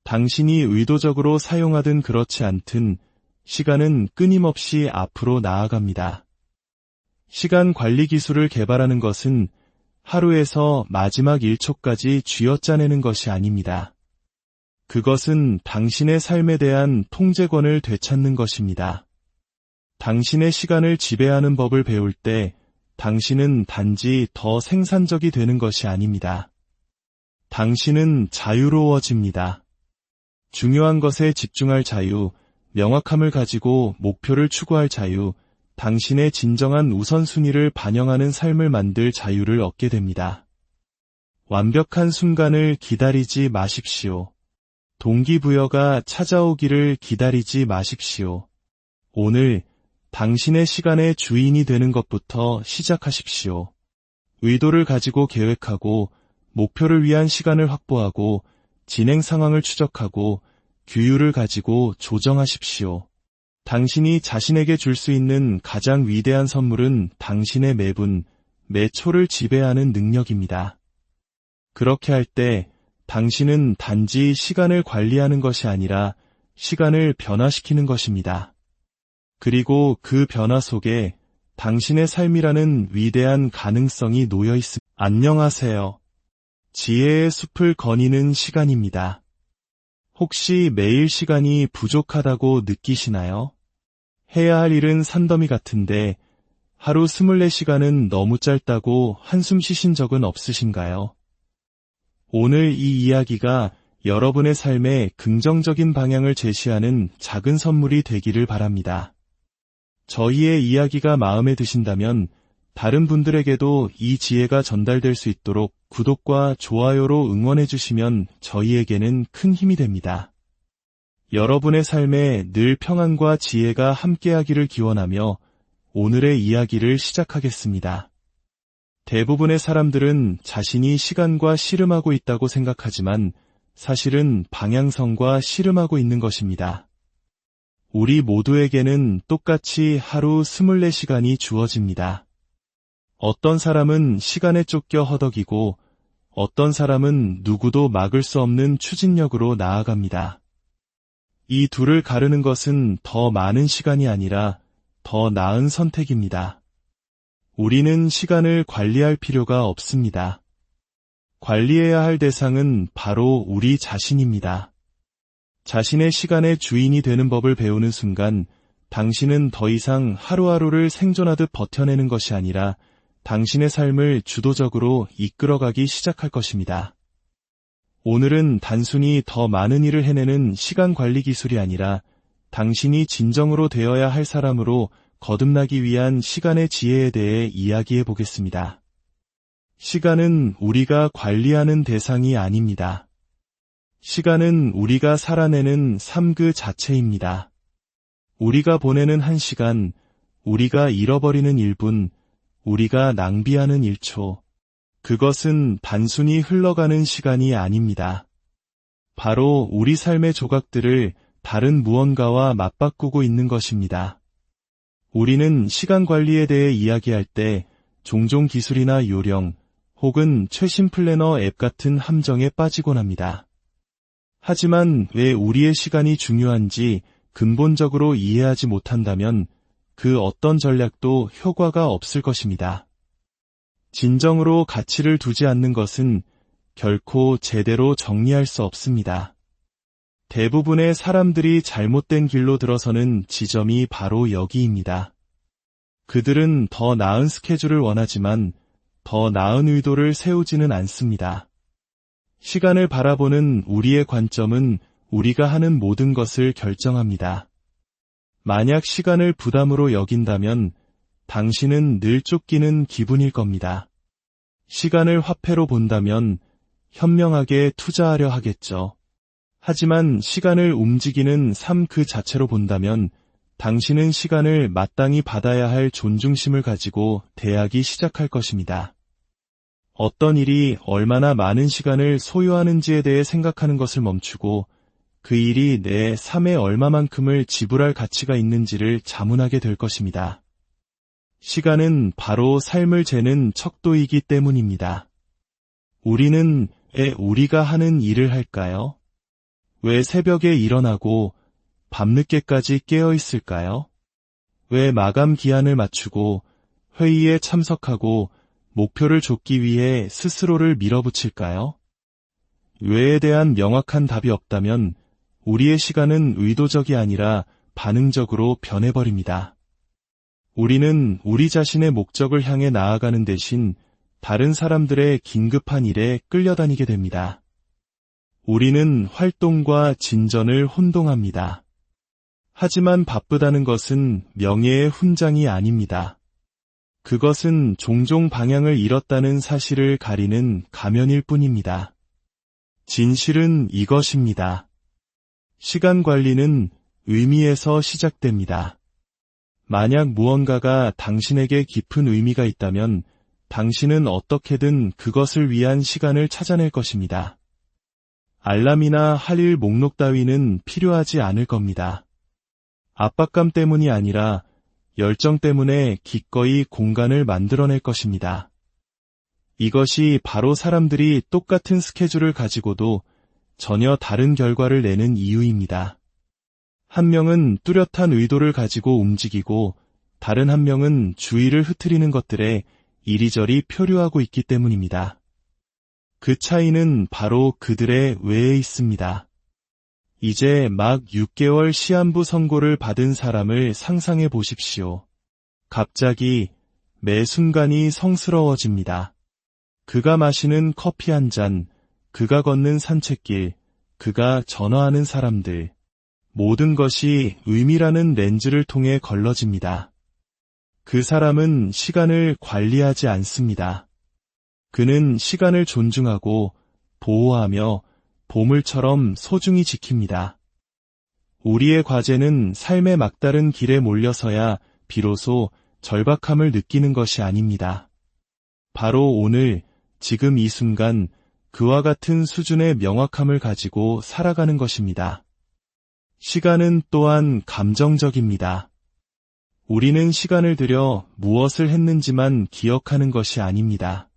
당신이 의도적으로 사용하든 그렇지 않든 시간은 끊임없이 앞으로 나아갑니다. 시간 관리 기술을 개발하는 것은 하루에서 마지막 1초까지 쥐어짜내는 것이 아닙니다. 그것은 당신의 삶에 대한 통제권을 되찾는 것입니다. 당신의 시간을 지배하는 법을 배울 때 당신은 단지 더 생산적이 되는 것이 아닙니다. 당신은 자유로워집니다. 중요한 것에 집중할 자유, 명확함을 가지고 목표를 추구할 자유, 당신의 진정한 우선순위를 반영하는 삶을 만들 자유를 얻게 됩니다. 완벽한 순간을 기다리지 마십시오. 동기부여가 찾아오기를 기다리지 마십시오. 오늘 당신의 시간의 주인이 되는 것부터 시작하십시오. 의도를 가지고 계획하고 목표를 위한 시간을 확보하고 진행 상황을 추적하고 규율을 가지고 조정하십시오. 당신이 자신에게 줄 수 있는 가장 위대한 선물은 당신의 매분, 매 초를 지배하는 능력입니다. 그렇게 할 때 당신은 단지 시간을 관리하는 것이 아니라 시간을 변화시키는 것입니다. 그리고 그 변화 속에 당신의 삶이라는 위대한 가능성이 놓여 있습니다. 안녕하세요. 지혜의 숲을 거니는 시간입니다. 혹시 매일 시간이 부족하다고 느끼시나요? 해야 할 일은 산더미 같은데 하루 24시간은 너무 짧다고 한숨 쉬신 적은 없으신가요? 오늘 이 이야기가 여러분의 삶에 긍정적인 방향을 제시하는 작은 선물이 되기를 바랍니다. 저희의 이야기가 마음에 드신다면 다른 분들에게도 이 지혜가 전달될 수 있도록 구독과 좋아요로 응원해 주시면 저희에게는 큰 힘이 됩니다. 여러분의 삶에 늘 평안과 지혜가 함께하기를 기원하며 오늘의 이야기를 시작하겠습니다. 대부분의 사람들은 자신이 시간과 씨름하고 있다고 생각하지만 사실은 방향성과 씨름하고 있는 것입니다. 우리 모두에게는 똑같이 하루 24시간이 주어집니다. 어떤 사람은 시간에 쫓겨 허덕이고 어떤 사람은 누구도 막을 수 없는 추진력으로 나아갑니다. 이 둘을 가르는 것은 더 많은 시간이 아니라 더 나은 선택입니다. 우리는 시간을 관리할 필요가 없습니다. 관리해야 할 대상은 바로 우리 자신입니다. 자신의 시간의 주인이 되는 법을 배우는 순간 당신은 더 이상 하루하루를 생존하듯 버텨내는 것이 아니라 당신의 삶을 주도적으로 이끌어가기 시작할 것입니다. 오늘은 단순히 더 많은 일을 해내는 시간 관리 기술이 아니라 당신이 진정으로 되어야 할 사람으로 거듭나기 위한 시간의 지혜에 대해 이야기해 보겠습니다. 시간은 우리가 관리하는 대상이 아닙니다. 시간은 우리가 살아내는 삶 그 자체입니다. 우리가 보내는 1시간, 우리가 잃어버리는 1분, 우리가 낭비하는 1초, 그것은 단순히 흘러가는 시간이 아닙니다. 바로 우리 삶의 조각들을 다른 무언가와 맞바꾸고 있는 것입니다. 우리는 시간 관리에 대해 이야기할 때 종종 기술이나 요령 혹은 최신 플래너 앱 같은 함정에 빠지곤 합니다. 하지만 왜 우리의 시간이 중요한지 근본적으로 이해하지 못한다면 그 어떤 전략도 효과가 없을 것입니다. 진정으로 가치를 두지 않는 것은 결코 제대로 정리할 수 없습니다. 대부분의 사람들이 잘못된 길로 들어서는 지점이 바로 여기입니다. 그들은 더 나은 스케줄을 원하지만 더 나은 의도를 세우지는 않습니다. 시간을 바라보는 우리의 관점은 우리가 하는 모든 것을 결정합니다. 만약 시간을 부담으로 여긴다면 당신은 늘 쫓기는 기분일 겁니다. 시간을 화폐로 본다면 현명하게 투자하려 하겠죠. 하지만 시간을 움직이는 삶 그 자체로 본다면 당신은 시간을 마땅히 받아야 할 존중심을 가지고 대하기 시작할 것입니다. 어떤 일이 얼마나 많은 시간을 소요하는지에 대해 생각하는 것을 멈추고 그 일이 내 삶에 얼마만큼을 지불할 가치가 있는지를 자문하게 될 것입니다. 시간은 바로 삶을 재는 척도이기 때문입니다. 우리는 왜 우리가 하는 일을 할까요? 왜 새벽에 일어나고 밤늦게까지 깨어 있을까요? 왜 마감 기한을 맞추고 회의에 참석하고 목표를 좇기 위해 스스로를 밀어붙일까요? 왜에 대한 명확한 답이 없다면 우리의 시간은 의도적이 아니라 반응적으로 변해버립니다. 우리는 우리 자신의 목적을 향해 나아가는 대신 다른 사람들의 긴급한 일에 끌려다니게 됩니다. 우리는 활동과 진전을 혼동합니다. 하지만 바쁘다는 것은 명예의 훈장이 아닙니다. 그것은 종종 방향을 잃었다는 사실을 가리는 가면일 뿐입니다. 진실은 이것입니다. 시간 관리는 의미에서 시작됩니다. 만약 무언가가 당신에게 깊은 의미가 있다면 당신은 어떻게든 그것을 위한 시간을 찾아낼 것입니다. 알람이나 할 일 목록 따위는 필요하지 않을 겁니다. 압박감 때문이 아니라 열정 때문에 기꺼이 공간을 만들어낼 것입니다. 이것이 바로 사람들이 똑같은 스케줄을 가지고도 전혀 다른 결과를 내는 이유입니다. 한 명은 뚜렷한 의도를 가지고 움직이고 다른 한 명은 주의를 흐트리는 것들에 이리저리 표류하고 있기 때문입니다. 그 차이는 바로 그들의 외에 있습니다. 이제 막 6개월 시한부 선고를 받은 사람을 상상해 보십시오. 갑자기 매 순간이 성스러워집니다. 그가 마시는 커피 한 잔, 그가 걷는 산책길, 그가 전화하는 사람들, 모든 것이 의미라는 렌즈를 통해 걸러집니다. 그 사람은 시간을 관리하지 않습니다. 그는 시간을 존중하고 보호하며 보물처럼 소중히 지킵니다. 우리의 과제는 삶의 막다른 길에 몰려서야 비로소 절박함을 느끼는 것이 아닙니다. 바로 오늘, 지금 이 순간 그와 같은 수준의 명확함을 가지고 살아가는 것입니다. 시간은 또한 감정적입니다. 우리는 시간을 들여 무엇을 했는지만 기억하는 것이 아닙니다.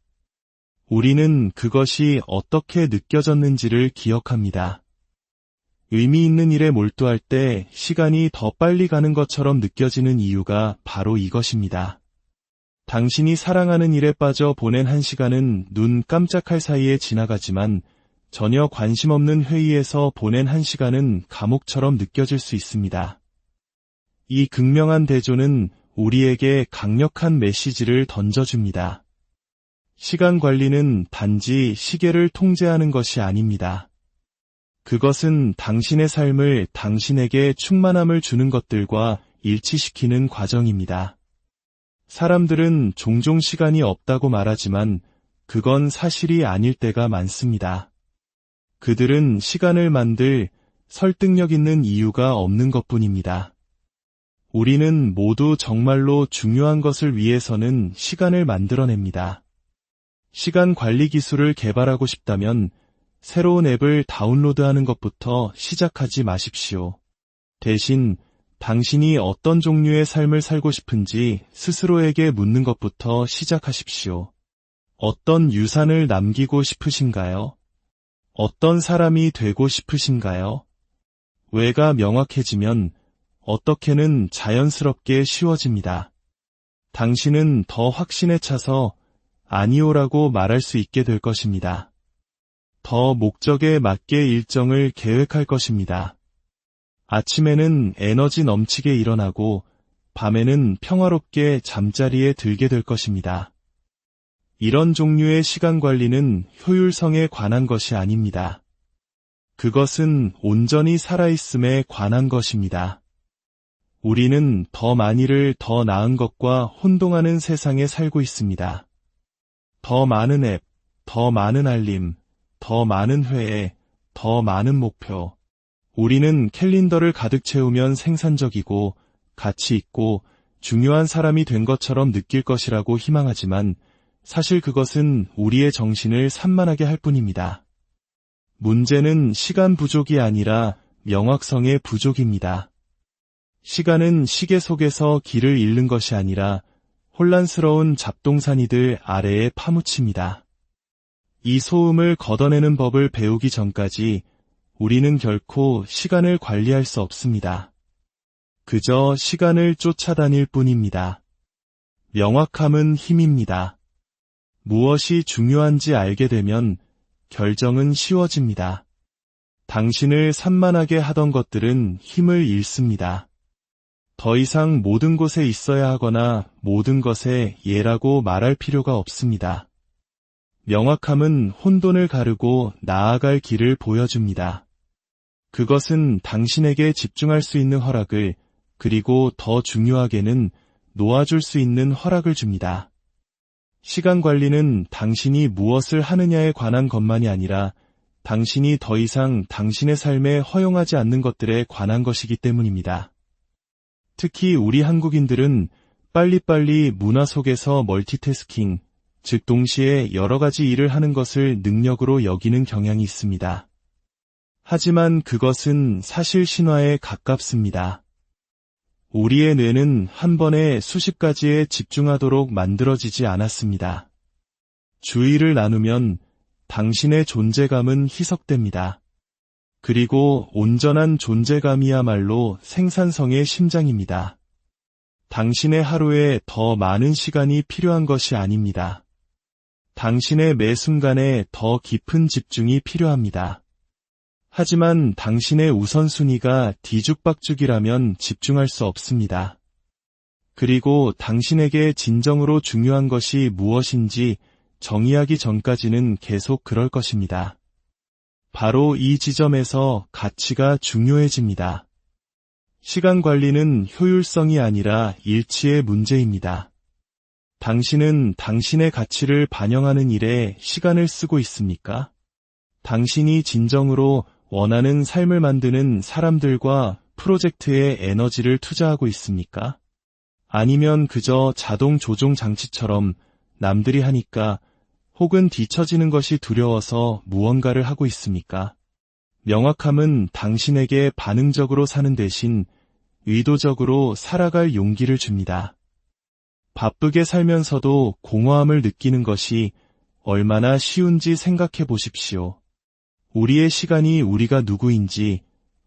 우리는 그것이 어떻게 느껴졌는지를 기억합니다. 의미 있는 일에 몰두할 때 시간이 더 빨리 가는 것처럼 느껴지는 이유가 바로 이것입니다. 당신이 사랑하는 일에 빠져 보낸 1시간은 눈 깜짝할 사이에 지나가지만 전혀 관심 없는 회의에서 보낸 1시간은 감옥처럼 느껴질 수 있습니다. 이 극명한 대조는 우리에게 강력한 메시지를 던져줍니다. 시간 관리는 단지 시계를 통제하는 것이 아닙니다. 그것은 당신의 삶을 당신에게 충만함을 주는 것들과 일치시키는 과정입니다. 사람들은 종종 시간이 없다고 말하지만 그건 사실이 아닐 때가 많습니다. 그들은 시간을 만들 설득력 있는 이유가 없는 것뿐입니다. 우리는 모두 정말로 중요한 것을 위해서는 시간을 만들어냅니다. 시간 관리 기술을 개발하고 싶다면 새로운 앱을 다운로드하는 것부터 시작하지 마십시오. 대신 당신이 어떤 종류의 삶을 살고 싶은지 스스로에게 묻는 것부터 시작하십시오. 어떤 유산을 남기고 싶으신가요? 어떤 사람이 되고 싶으신가요? 왜가 명확해지면 어떻게는 자연스럽게 쉬워집니다. 당신은 더 확신에 차서 아니오라고 말할 수 있게 될 것입니다. 더 목적에 맞게 일정을 계획할 것입니다. 아침에는 에너지 넘치게 일어나고 밤에는 평화롭게 잠자리에 들게 될 것입니다. 이런 종류의 시간 관리는 효율성에 관한 것이 아닙니다. 그것은 온전히 살아있음에 관한 것입니다. 우리는 더 많이를 더 나은 것과 혼동하는 세상에 살고 있습니다. 더 많은 앱, 더 많은 알림, 더 많은 회의, 더 많은 목표. 우리는 캘린더를 가득 채우면 생산적이고 가치 있고 중요한 사람이 된 것처럼 느낄 것이라고 희망하지만 사실 그것은 우리의 정신을 산만하게 할 뿐입니다. 문제는 시간 부족이 아니라 명확성의 부족입니다. 시간은 시계 속에서 길을 잃는 것이 아니라 혼란스러운 잡동사니들 아래에 파묻힙니다. 이 소음을 걷어내는 법을 배우기 전까지 우리는 결코 시간을 관리할 수 없습니다. 그저 시간을 쫓아다닐 뿐입니다. 명확함은 힘입니다. 무엇이 중요한지 알게 되면 결정은 쉬워집니다. 당신을 산만하게 하던 것들은 힘을 잃습니다. 더 이상 모든 곳에 있어야 하거나 모든 것에 예라고 말할 필요가 없습니다. 명확함은 혼돈을 가르고 나아갈 길을 보여줍니다. 그것은 당신에게 집중할 수 있는 허락을, 그리고 더 중요하게는 놓아줄 수 있는 허락을 줍니다. 시간 관리는 당신이 무엇을 하느냐에 관한 것만이 아니라 당신이 더 이상 당신의 삶에 허용하지 않는 것들에 관한 것이기 때문입니다. 특히 우리 한국인들은 빨리빨리 문화 속에서 멀티태스킹, 즉 동시에 여러 가지 일을 하는 것을 능력으로 여기는 경향이 있습니다. 하지만 그것은 사실 신화에 가깝습니다. 우리의 뇌는 한 번에 수십 가지에 집중하도록 만들어지지 않았습니다. 주의를 나누면 당신의 존재감은 희석됩니다. 그리고 온전한 존재감이야말로 생산성의 심장입니다. 당신의 하루에 더 많은 시간이 필요한 것이 아닙니다. 당신의 매 순간에 더 깊은 집중이 필요합니다. 하지만 당신의 우선순위가 뒤죽박죽이라면 집중할 수 없습니다. 그리고 당신에게 진정으로 중요한 것이 무엇인지 정의하기 전까지는 계속 그럴 것입니다. 바로 이 지점에서 가치가 중요해집니다. 시간 관리는 효율성이 아니라 일치의 문제입니다. 당신은 당신의 가치를 반영하는 일에 시간을 쓰고 있습니까? 당신이 진정으로 원하는 삶을 만드는 사람들과 프로젝트에 에너지를 투자하고 있습니까? 아니면 그저 자동 조종 장치처럼 남들이 하니까 혹은 뒤처지는 것이 두려워서 무언가를 하고 있습니까? 명확함은 당신에게 반응적으로 사는 대신 의도적으로 살아갈 용기를 줍니다. 바쁘게 살면서도 공허함을 느끼는 것이 얼마나 쉬운지 생각해 보십시오. 우리의 시간이 우리가 누구인지,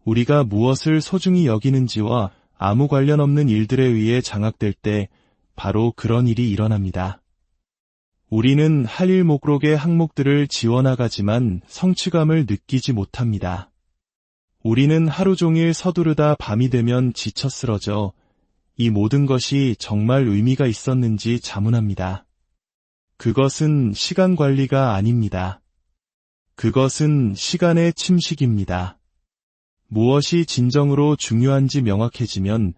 우리가 무엇을 소중히 여기는지와 아무 관련 없는 일들에 의해 장악될 때 바로 그런 일이 일어납니다. 우리는 할 일 목록의 항목들을 지워나가지만 성취감을 느끼지 못합니다. 우리는 하루 종일 서두르다 밤이 되면 지쳐 쓰러져 이 모든 것이 정말 의미가 있었는지 자문합니다. 그것은 시간 관리가 아닙니다. 그것은 시간의 침식입니다. 무엇이 진정으로 중요한지 명확해지면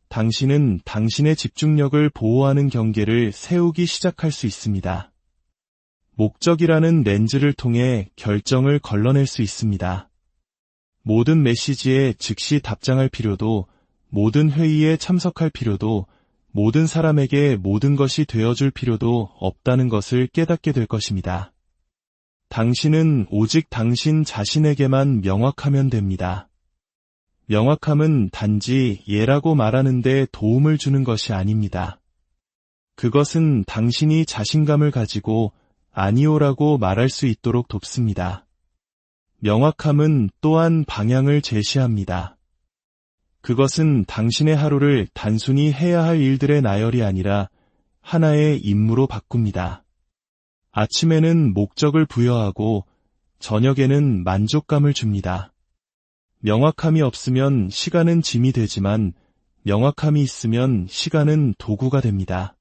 당신은 당신의 집중력을 보호하는 경계를 세우기 시작할 수 있습니다. 목적이라는 렌즈를 통해 결정을 걸러낼 수 있습니다. 모든 메시지에 즉시 답장할 필요도, 모든 회의에 참석할 필요도, 모든 사람에게 모든 것이 되어줄 필요도 없다는 것을 깨닫게 될 것입니다. 당신은 오직 당신 자신에게만 명확하면 됩니다. 명확함은 단지 예라고 말하는 데 도움을 주는 것이 아닙니다. 그것은 당신이 자신감을 가지고 아니오라고 말할 수 있도록 돕습니다. 명확함은 또한 방향을 제시합니다. 그것은 당신의 하루를 단순히 해야 할 일들의 나열이 아니라 하나의 임무로 바꿉니다. 아침에는 목적을 부여하고 저녁에는 만족감을 줍니다. 명확함이 없으면 시간은 짐이 되지만 명확함이 있으면 시간은 도구가 됩니다.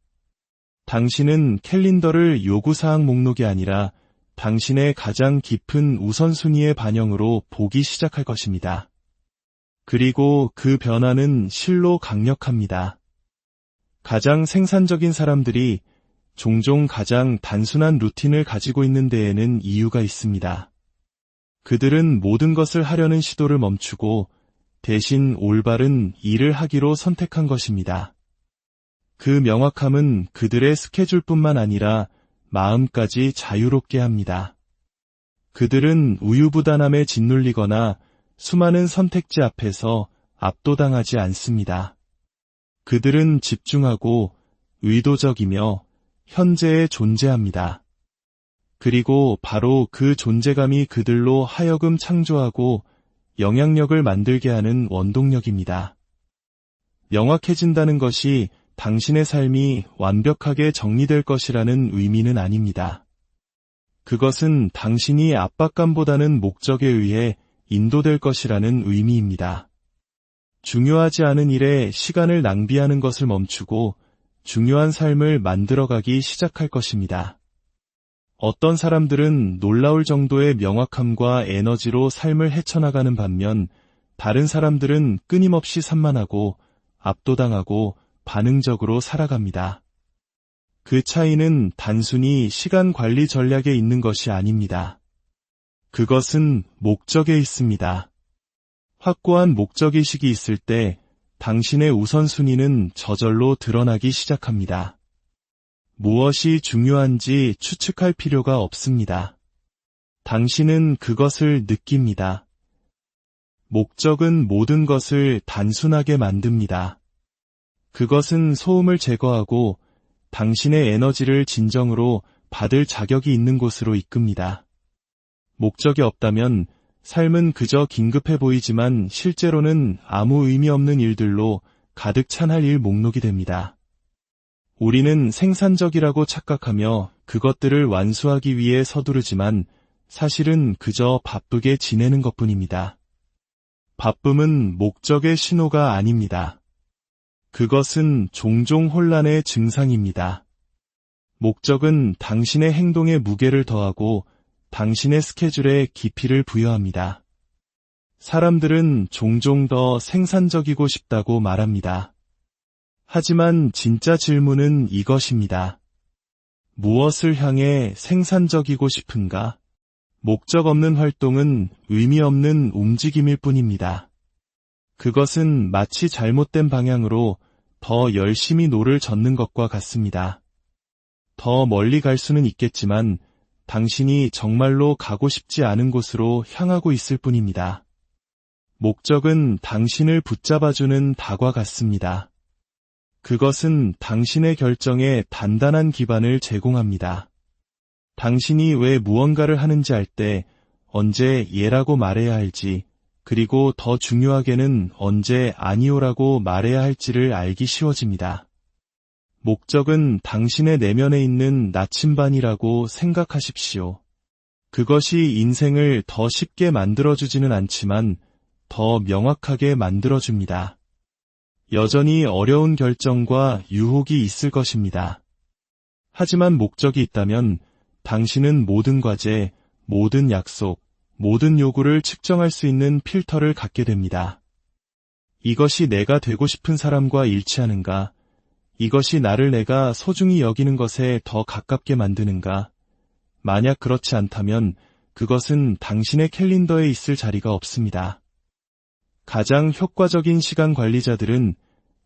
당신은 캘린더를 요구사항 목록이 아니라 당신의 가장 깊은 우선순위의 반영으로 보기 시작할 것입니다. 그리고 그 변화는 실로 강력합니다. 가장 생산적인 사람들이 종종 가장 단순한 루틴을 가지고 있는 데에는 이유가 있습니다. 그들은 모든 것을 하려는 시도를 멈추고 대신 올바른 일을 하기로 선택한 것입니다. 그 명확함은 그들의 스케줄뿐만 아니라 마음까지 자유롭게 합니다. 그들은 우유부단함에 짓눌리거나 수많은 선택지 앞에서 압도당하지 않습니다. 그들은 집중하고 의도적이며 현재에 존재합니다. 그리고 바로 그 존재감이 그들로 하여금 창조하고 영향력을 만들게 하는 원동력입니다. 명확해진다는 것이 당신의 삶이 완벽하게 정리될 것이라는 의미는 아닙니다. 그것은 당신이 압박감보다는 목적에 의해 인도될 것이라는 의미입니다. 중요하지 않은 일에 시간을 낭비하는 것을 멈추고 중요한 삶을 만들어가기 시작할 것입니다. 어떤 사람들은 놀라울 정도의 명확함과 에너지로 삶을 헤쳐나가는 반면 다른 사람들은 끊임없이 산만하고 압도당하고 반응적으로 살아갑니다. 그 차이는 단순히 시간 관리 전략에 있는 것이 아닙니다. 그것은 목적에 있습니다. 확고한 목적의식이 있을 때 당신의 우선순위는 저절로 드러나기 시작합니다. 무엇이 중요한지 추측할 필요가 없습니다. 당신은 그것을 느낍니다. 목적은 모든 것을 단순하게 만듭니다. 그것은 소음을 제거하고 당신의 에너지를 진정으로 받을 자격이 있는 곳으로 이끕니다. 목적이 없다면 삶은 그저 긴급해 보이지만 실제로는 아무 의미 없는 일들로 가득 찬 할 일 목록이 됩니다. 우리는 생산적이라고 착각하며 그것들을 완수하기 위해 서두르지만 사실은 그저 바쁘게 지내는 것뿐입니다. 바쁨은 목적의 신호가 아닙니다. 그것은 종종 혼란의 증상입니다. 목적은 당신의 행동에 무게를 더하고 당신의 스케줄에 깊이를 부여합니다. 사람들은 종종 더 생산적이고 싶다고 말합니다. 하지만 진짜 질문은 이것입니다. 무엇을 향해 생산적이고 싶은가? 목적 없는 활동은 의미 없는 움직임일 뿐입니다. 그것은 마치 잘못된 방향으로 더 열심히 노를 젓는 것과 같습니다. 더 멀리 갈 수는 있겠지만 당신이 정말로 가고 싶지 않은 곳으로 향하고 있을 뿐입니다. 목적은 당신을 붙잡아주는 닭과 같습니다. 그것은 당신의 결정에 단단한 기반을 제공합니다. 당신이 왜 무언가를 하는지 알 때 언제 예라고 말해야 할지, 그리고 더 중요하게는 언제 아니오라고 말해야 할지를 알기 쉬워집니다. 목적은 당신의 내면에 있는 나침반이라고 생각하십시오. 그것이 인생을 더 쉽게 만들어주지는 않지만 더 명확하게 만들어줍니다. 여전히 어려운 결정과 유혹이 있을 것입니다. 하지만 목적이 있다면 당신은 모든 과제, 모든 약속, 모든 요구를 측정할 수 있는 필터를 갖게 됩니다. 이것이 내가 되고 싶은 사람과 일치하는가? 이것이 나를 내가 소중히 여기는 것에 더 가깝게 만드는가? 만약 그렇지 않다면 그것은 당신의 캘린더에 있을 자리가 없습니다. 가장 효과적인 시간 관리자들은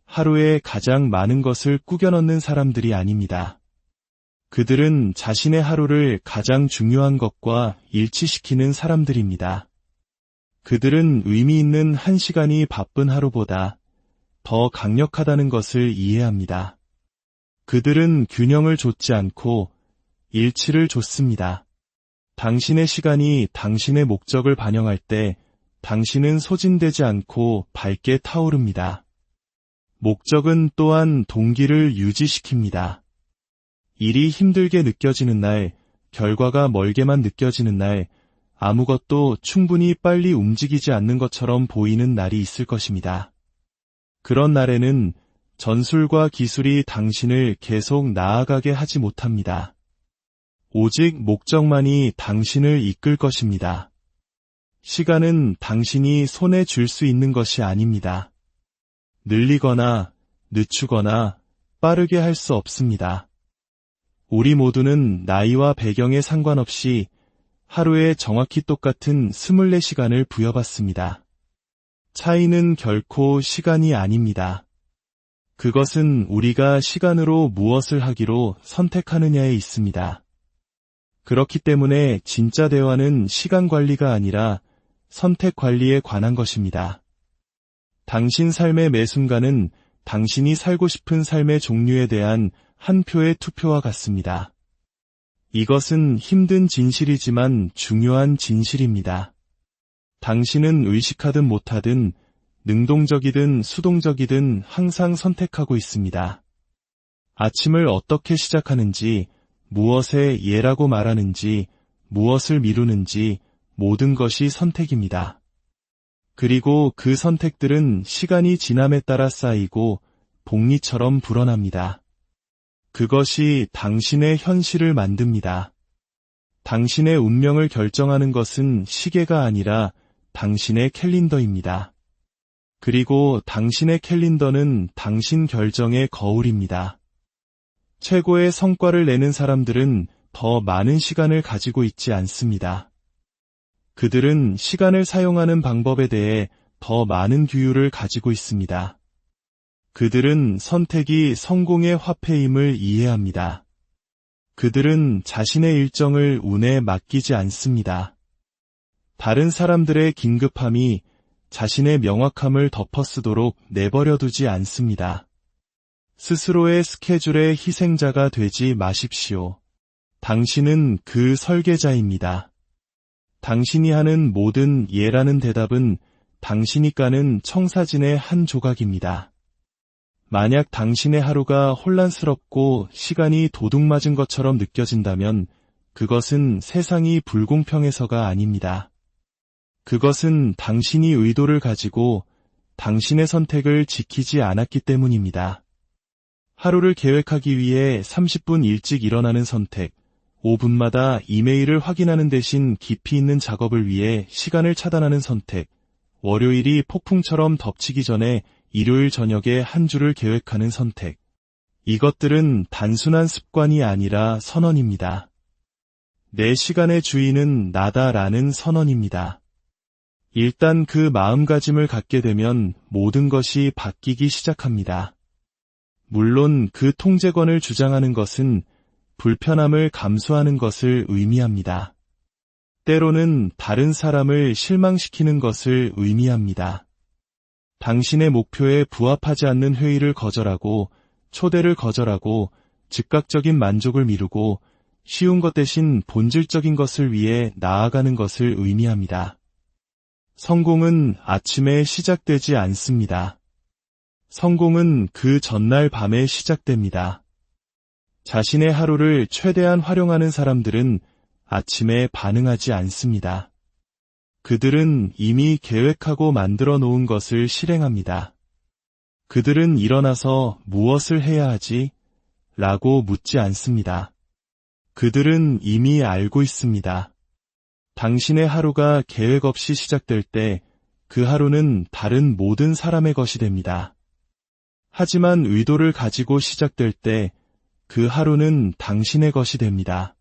하루에 가장 많은 것을 꾸겨 넣는 사람들이 아닙니다. 그들은 자신의 하루를 가장 중요한 것과 일치시키는 사람들입니다. 그들은 의미 있는 1시간이 바쁜 하루보다 더 강력하다는 것을 이해합니다. 그들은 균형을 좇지 않고 일치를 좇습니다. 당신의 시간이 당신의 목적을 반영할 때 당신은 소진되지 않고 밝게 타오릅니다. 목적은 또한 동기를 유지시킵니다. 일이 힘들게 느껴지는 날, 결과가 멀게만 느껴지는 날, 아무것도 충분히 빨리 움직이지 않는 것처럼 보이는 날이 있을 것입니다. 그런 날에는 전술과 기술이 당신을 계속 나아가게 하지 못합니다. 오직 목적만이 당신을 이끌 것입니다. 시간은 당신이 손에 쥘 수 있는 것이 아닙니다. 늘리거나 늦추거나 빠르게 할 수 없습니다. 우리 모두는 나이와 배경에 상관없이 하루에 정확히 똑같은 24시간을 부여받습니다. 차이는 결코 시간이 아닙니다. 그것은 우리가 시간으로 무엇을 하기로 선택하느냐에 있습니다. 그렇기 때문에 진짜 대화는 시간 관리가 아니라 선택 관리에 관한 것입니다. 당신 삶의 매 순간은 당신이 살고 싶은 삶의 종류에 대한 한 표의 투표와 같습니다. 이것은 힘든 진실이지만 중요한 진실입니다. 당신은 의식하든 못하든 능동적이든 수동적이든 항상 선택하고 있습니다. 아침을 어떻게 시작하는지, 무엇에 예라고 말하는지, 무엇을 미루는지 모든 것이 선택입니다. 그리고 그 선택들은 시간이 지남에 따라 쌓이고 복리처럼 불어납니다. 그것이 당신의 현실을 만듭니다. 당신의 운명을 결정하는 것은 시계가 아니라 당신의 캘린더입니다. 그리고 당신의 캘린더는 당신 결정의 거울입니다. 최고의 성과를 내는 사람들은 더 많은 시간을 가지고 있지 않습니다. 그들은 시간을 사용하는 방법에 대해 더 많은 규율을 가지고 있습니다. 그들은 선택이 성공의 화폐임을 이해합니다. 그들은 자신의 일정을 운에 맡기지 않습니다. 다른 사람들의 긴급함이 자신의 명확함을 덮어쓰도록 내버려두지 않습니다. 스스로의 스케줄의 희생자가 되지 마십시오. 당신은 그 설계자입니다. 당신이 하는 모든 예라는 대답은 당신이 까는 청사진의 한 조각입니다. 만약 당신의 하루가 혼란스럽고 시간이 도둑맞은 것처럼 느껴진다면 그것은 세상이 불공평해서가 아닙니다. 그것은 당신이 의도를 가지고 당신의 선택을 지키지 않았기 때문입니다. 하루를 계획하기 위해 30분 일찍 일어나는 선택, 5분마다 이메일을 확인하는 대신 깊이 있는 작업을 위해 시간을 차단하는 선택, 월요일이 폭풍처럼 덮치기 전에 일요일 저녁에 한 주를 계획하는 선택. 이것들은 단순한 습관이 아니라 선언입니다. 내 시간의 주인은 나다라는 선언입니다. 일단 그 마음가짐을 갖게 되면 모든 것이 바뀌기 시작합니다. 물론 그 통제권을 주장하는 것은 불편함을 감수하는 것을 의미합니다. 때로는 다른 사람을 실망시키는 것을 의미합니다. 당신의 목표에 부합하지 않는 회의를 거절하고 초대를 거절하고 즉각적인 만족을 미루고 쉬운 것 대신 본질적인 것을 위해 나아가는 것을 의미합니다. 성공은 아침에 시작되지 않습니다. 성공은 그 전날 밤에 시작됩니다. 자신의 하루를 최대한 활용하는 사람들은 아침에 반응하지 않습니다. 그들은 이미 계획하고 만들어 놓은 것을 실행합니다. 그들은 일어나서 무엇을 해야 하지? 라고 묻지 않습니다. 그들은 이미 알고 있습니다. 당신의 하루가 계획 없이 시작될 때 그 하루는 다른 모든 사람의 것이 됩니다. 하지만 의도를 가지고 시작될 때 그 하루는 당신의 것이 됩니다.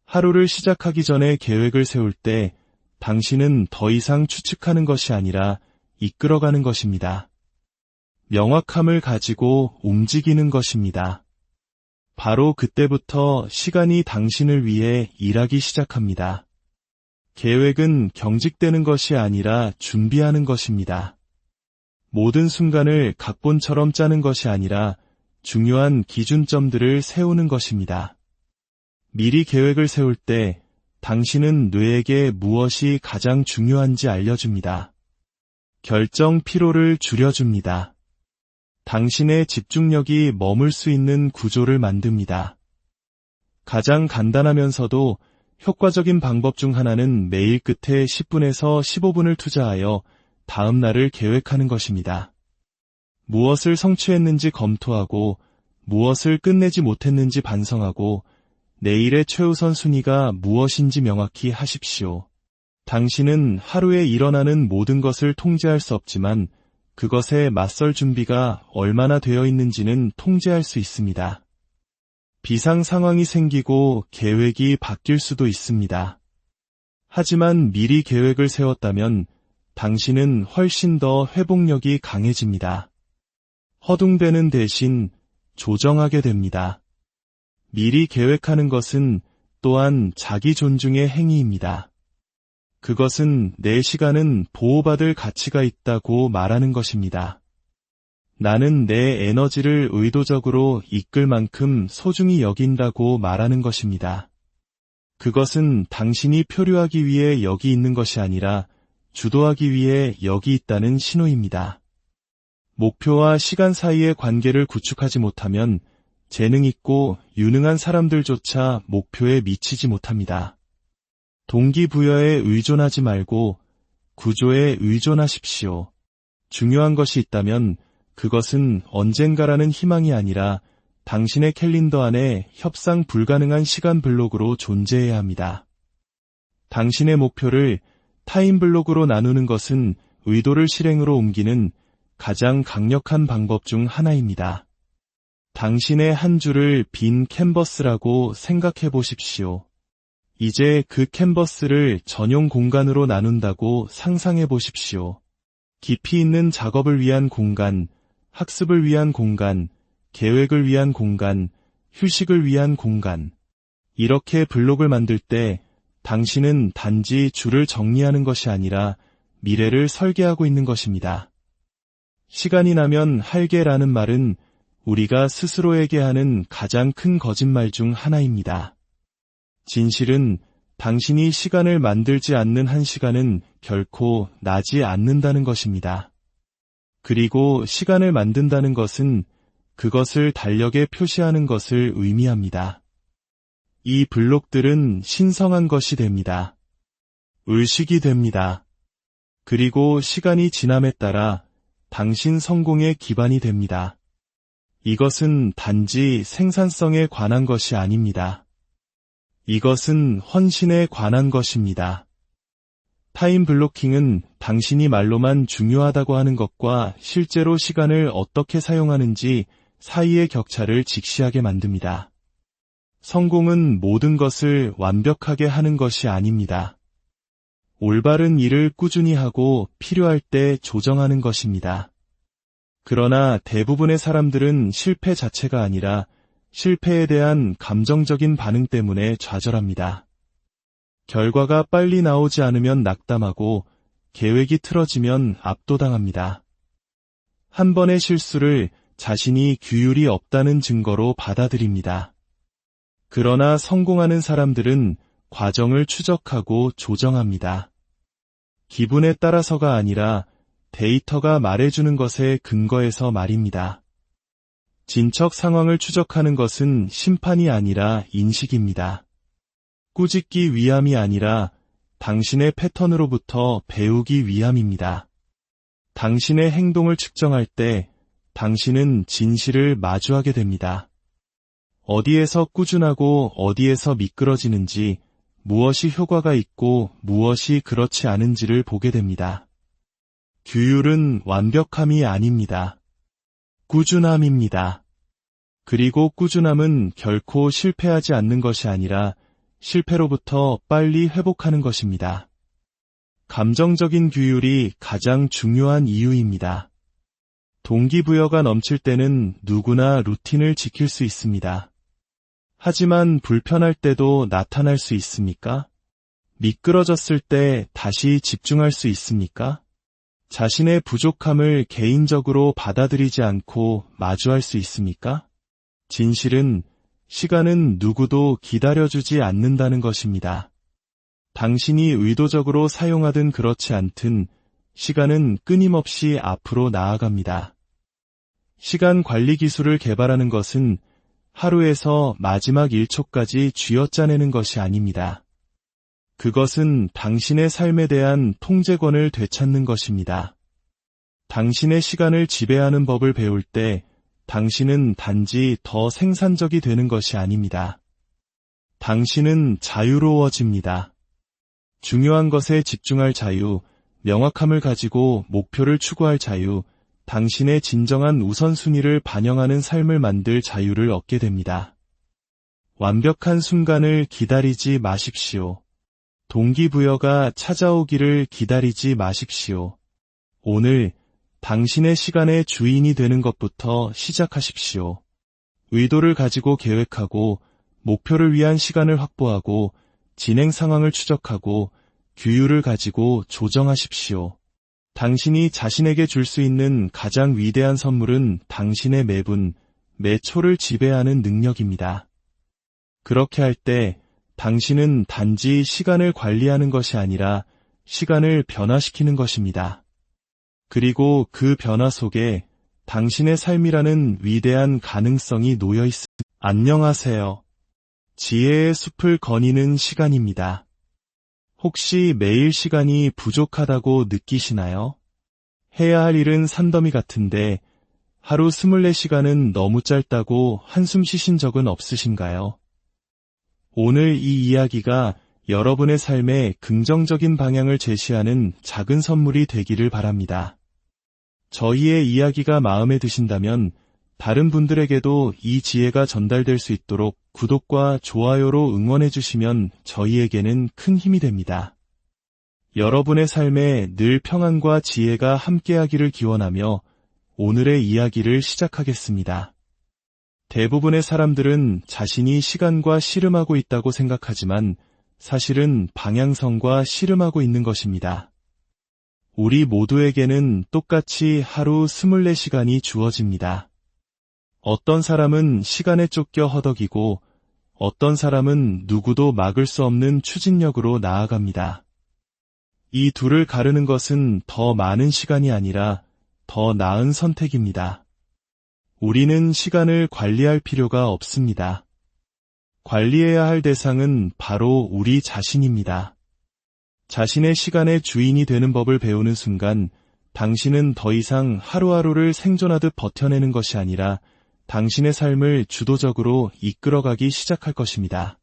하루를 시작하기 전에 계획을 세울 때 당신은 더 이상 추측하는 것이 아니라 이끌어가는 것입니다. 명확함을 가지고 움직이는 것입니다. 바로 그때부터 시간이 당신을 위해 일하기 시작합니다. 계획은 경직되는 것이 아니라 준비하는 것입니다. 모든 순간을 각본처럼 짜는 것이 아니라 중요한 기준점들을 세우는 것입니다. 미리 계획을 세울 때 당신은 뇌에게 무엇이 가장 중요한지 알려줍니다. 결정 피로를 줄여줍니다. 당신의 집중력이 머물 수 있는 구조를 만듭니다. 가장 간단하면서도 효과적인 방법 중 하나는 매일 끝에 10분에서 15분을 투자하여 다음 날을 계획하는 것입니다. 무엇을 성취했는지 검토하고 무엇을 끝내지 못했는지 반성하고 내일의 최우선 순위가 무엇인지 명확히 하십시오. 당신은 하루에 일어나는 모든 것을 통제할 수 없지만 그것에 맞설 준비가 얼마나 되어 있는지는 통제할 수 있습니다. 비상 상황이 생기고 계획이 바뀔 수도 있습니다. 하지만 미리 계획을 세웠다면 당신은 훨씬 더 회복력이 강해집니다. 허둥대는 대신 조정하게 됩니다. 미리 계획하는 것은 또한 자기 존중의 행위입니다. 그것은 내 시간은 보호받을 가치가 있다고 말하는 것입니다. 나는 내 에너지를 의도적으로 이끌 만큼 소중히 여긴다고 말하는 것입니다. 그것은 당신이 표류하기 위해 여기 있는 것이 아니라 주도하기 위해 여기 있다는 신호입니다. 목표와 시간 사이의 관계를 구축하지 못하면 재능 있고 유능한 사람들조차 목표에 미치지 못합니다. 동기부여에 의존하지 말고 구조에 의존하십시오. 중요한 것이 있다면 그것은 언젠가라는 희망이 아니라 당신의 캘린더 안에 협상 불가능한 시간 블록으로 존재해야 합니다. 당신의 목표를 타임 블록으로 나누는 것은 의도를 실행으로 옮기는 가장 강력한 방법 중 하나입니다. 당신의 한 줄을 빈 캔버스라고 생각해 보십시오. 이제 그 캔버스를 전용 공간으로 나눈다고 상상해 보십시오. 깊이 있는 작업을 위한 공간, 학습을 위한 공간, 계획을 위한 공간, 휴식을 위한 공간. 이렇게 블록을 만들 때 당신은 단지 줄을 정리하는 것이 아니라 미래를 설계하고 있는 것입니다. 시간이 나면 할게라는 말은 우리가 스스로에게 하는 가장 큰 거짓말 중 하나입니다. 진실은 당신이 시간을 만들지 않는 한 시간은 결코 나지 않는다는 것입니다. 그리고 시간을 만든다는 것은 그것을 달력에 표시하는 것을 의미합니다. 이 블록들은 신성한 것이 됩니다. 의식이 됩니다. 그리고 시간이 지남에 따라 당신 성공의 기반이 됩니다. 이것은 단지 생산성에 관한 것이 아닙니다. 이것은 헌신에 관한 것입니다. 타임 블로킹은 당신이 말로만 중요하다고 하는 것과 실제로 시간을 어떻게 사용하는지 사이의 격차를 직시하게 만듭니다. 성공은 모든 것을 완벽하게 하는 것이 아닙니다. 올바른 일을 꾸준히 하고 필요할 때 조정하는 것입니다. 그러나 대부분의 사람들은 실패 자체가 아니라 실패에 대한 감정적인 반응 때문에 좌절합니다. 결과가 빨리 나오지 않으면 낙담하고 계획이 틀어지면 압도당합니다. 한 번의 실수를 자신이 규율이 없다는 증거로 받아들입니다. 그러나 성공하는 사람들은 과정을 추적하고 조정합니다. 기분에 따라서가 아니라 데이터가 말해주는 것에 근거해서 말입니다. 진척 상황을 추적하는 것은 심판이 아니라 인식입니다. 꾸짖기 위함이 아니라 당신의 패턴으로부터 배우기 위함입니다. 당신의 행동을 측정할 때 당신은 진실을 마주하게 됩니다. 어디에서 꾸준하고 어디에서 미끄러지는지, 무엇이 효과가 있고 무엇이 그렇지 않은지를 보게 됩니다. 규율은 완벽함이 아닙니다. 꾸준함입니다. 그리고 꾸준함은 결코 실패하지 않는 것이 아니라 실패로부터 빨리 회복하는 것입니다. 감정적인 규율이 가장 중요한 이유입니다. 동기부여가 넘칠 때는 누구나 루틴을 지킬 수 있습니다. 하지만 불편할 때도 나타날 수 있습니까? 미끄러졌을 때 다시 집중할 수 있습니까? 자신의 부족함을 개인적으로 받아들이지 않고 마주할 수 있습니까? 진실은 시간은 누구도 기다려주지 않는다는 것입니다. 당신이 의도적으로 사용하든 그렇지 않든 시간은 끊임없이 앞으로 나아갑니다. 시간 관리 기술을 개발하는 것은 하루에서 마지막 1초까지 쥐어짜내는 것이 아닙니다. 그것은 당신의 삶에 대한 통제권을 되찾는 것입니다. 당신의 시간을 지배하는 법을 배울 때 당신은 단지 더 생산적이 되는 것이 아닙니다. 당신은 자유로워집니다. 중요한 것에 집중할 자유, 명확함을 가지고 목표를 추구할 자유, 당신의 진정한 우선순위를 반영하는 삶을 만들 자유를 얻게 됩니다. 완벽한 순간을 기다리지 마십시오. 동기부여가 찾아오기를 기다리지 마십시오. 오늘 당신의 시간의 주인이 되는 것부터 시작하십시오. 의도를 가지고 계획하고 목표를 위한 시간을 확보하고 진행 상황을 추적하고 규율을 가지고 조정하십시오. 당신이 자신에게 줄 수 있는 가장 위대한 선물은 당신의 매분, 매초를 지배하는 능력입니다. 그렇게 할 때 당신은 단지 시간을 관리하는 것이 아니라 시간을 변화시키는 것입니다. 그리고 그 변화 속에 당신의 삶이라는 위대한 가능성이 놓여 있습니다. 안녕하세요. 지혜의 숲을 거니는 시간입니다. 혹시 매일 시간이 부족하다고 느끼시나요? 해야 할 일은 산더미 같은데 하루 24시간은 너무 짧다고 한숨 쉬신 적은 없으신가요? 오늘 이 이야기가 여러분의 삶에 긍정적인 방향을 제시하는 작은 선물이 되기를 바랍니다. 저희의 이야기가 마음에 드신다면 다른 분들에게도 이 지혜가 전달될 수 있도록 구독과 좋아요로 응원해 주시면 저희에게는 큰 힘이 됩니다. 여러분의 삶에 늘 평안과 지혜가 함께하기를 기원하며 오늘의 이야기를 시작하겠습니다. 대부분의 사람들은 자신이 시간과 씨름하고 있다고 생각하지만 사실은 방향성과 씨름하고 있는 것입니다. 우리 모두에게는 똑같이 하루 24시간이 주어집니다. 어떤 사람은 시간에 쫓겨 허덕이고 어떤 사람은 누구도 막을 수 없는 추진력으로 나아갑니다. 이 둘을 가르는 것은 더 많은 시간이 아니라 더 나은 선택입니다. 우리는 시간을 관리할 필요가 없습니다. 관리해야 할 대상은 바로 우리 자신입니다. 자신의 시간의 주인이 되는 법을 배우는 순간 당신은 더 이상 하루하루를 생존하듯 버텨내는 것이 아니라 당신의 삶을 주도적으로 이끌어가기 시작할 것입니다.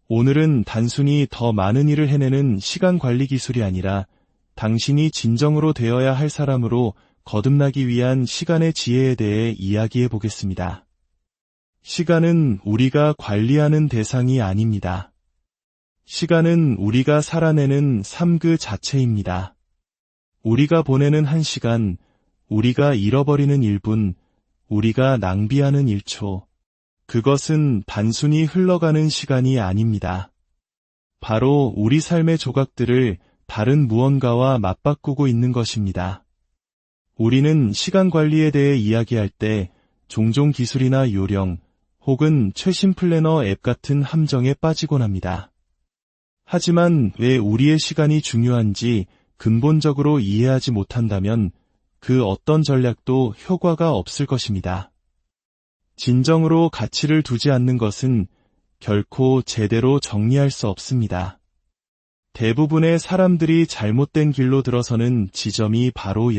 오늘은 단순히 더 많은 일을 해내는 시간 관리 기술이 아니라 당신이 진정으로 되어야 할 사람으로 거듭나기 위한 시간의 지혜에 대해 이야기해 보겠습니다. 시간은 우리가 관리하는 대상이 아닙니다. 시간은 우리가 살아내는 삶 그 자체입니다. 우리가 보내는 1시간, 우리가 잃어버리는 1분, 우리가 낭비하는 1초, 그것은 단순히 흘러가는 시간이 아닙니다. 바로 우리 삶의 조각들을 다른 무언가와 맞바꾸고 있는 것입니다. 우리는 시간 관리에 대해 이야기할 때 종종 기술이나 요령 혹은 최신 플래너 앱 같은 함정에 빠지곤 합니다. 하지만 왜 우리의 시간이 중요한지 근본적으로 이해하지 못한다면 그 어떤 전략도 효과가 없을 것입니다. 진정으로 가치를 두지 않는 것은 결코 제대로 정리할 수 없습니다. 대부분의 사람들이 잘못된 길로 들어서는 지점이 바로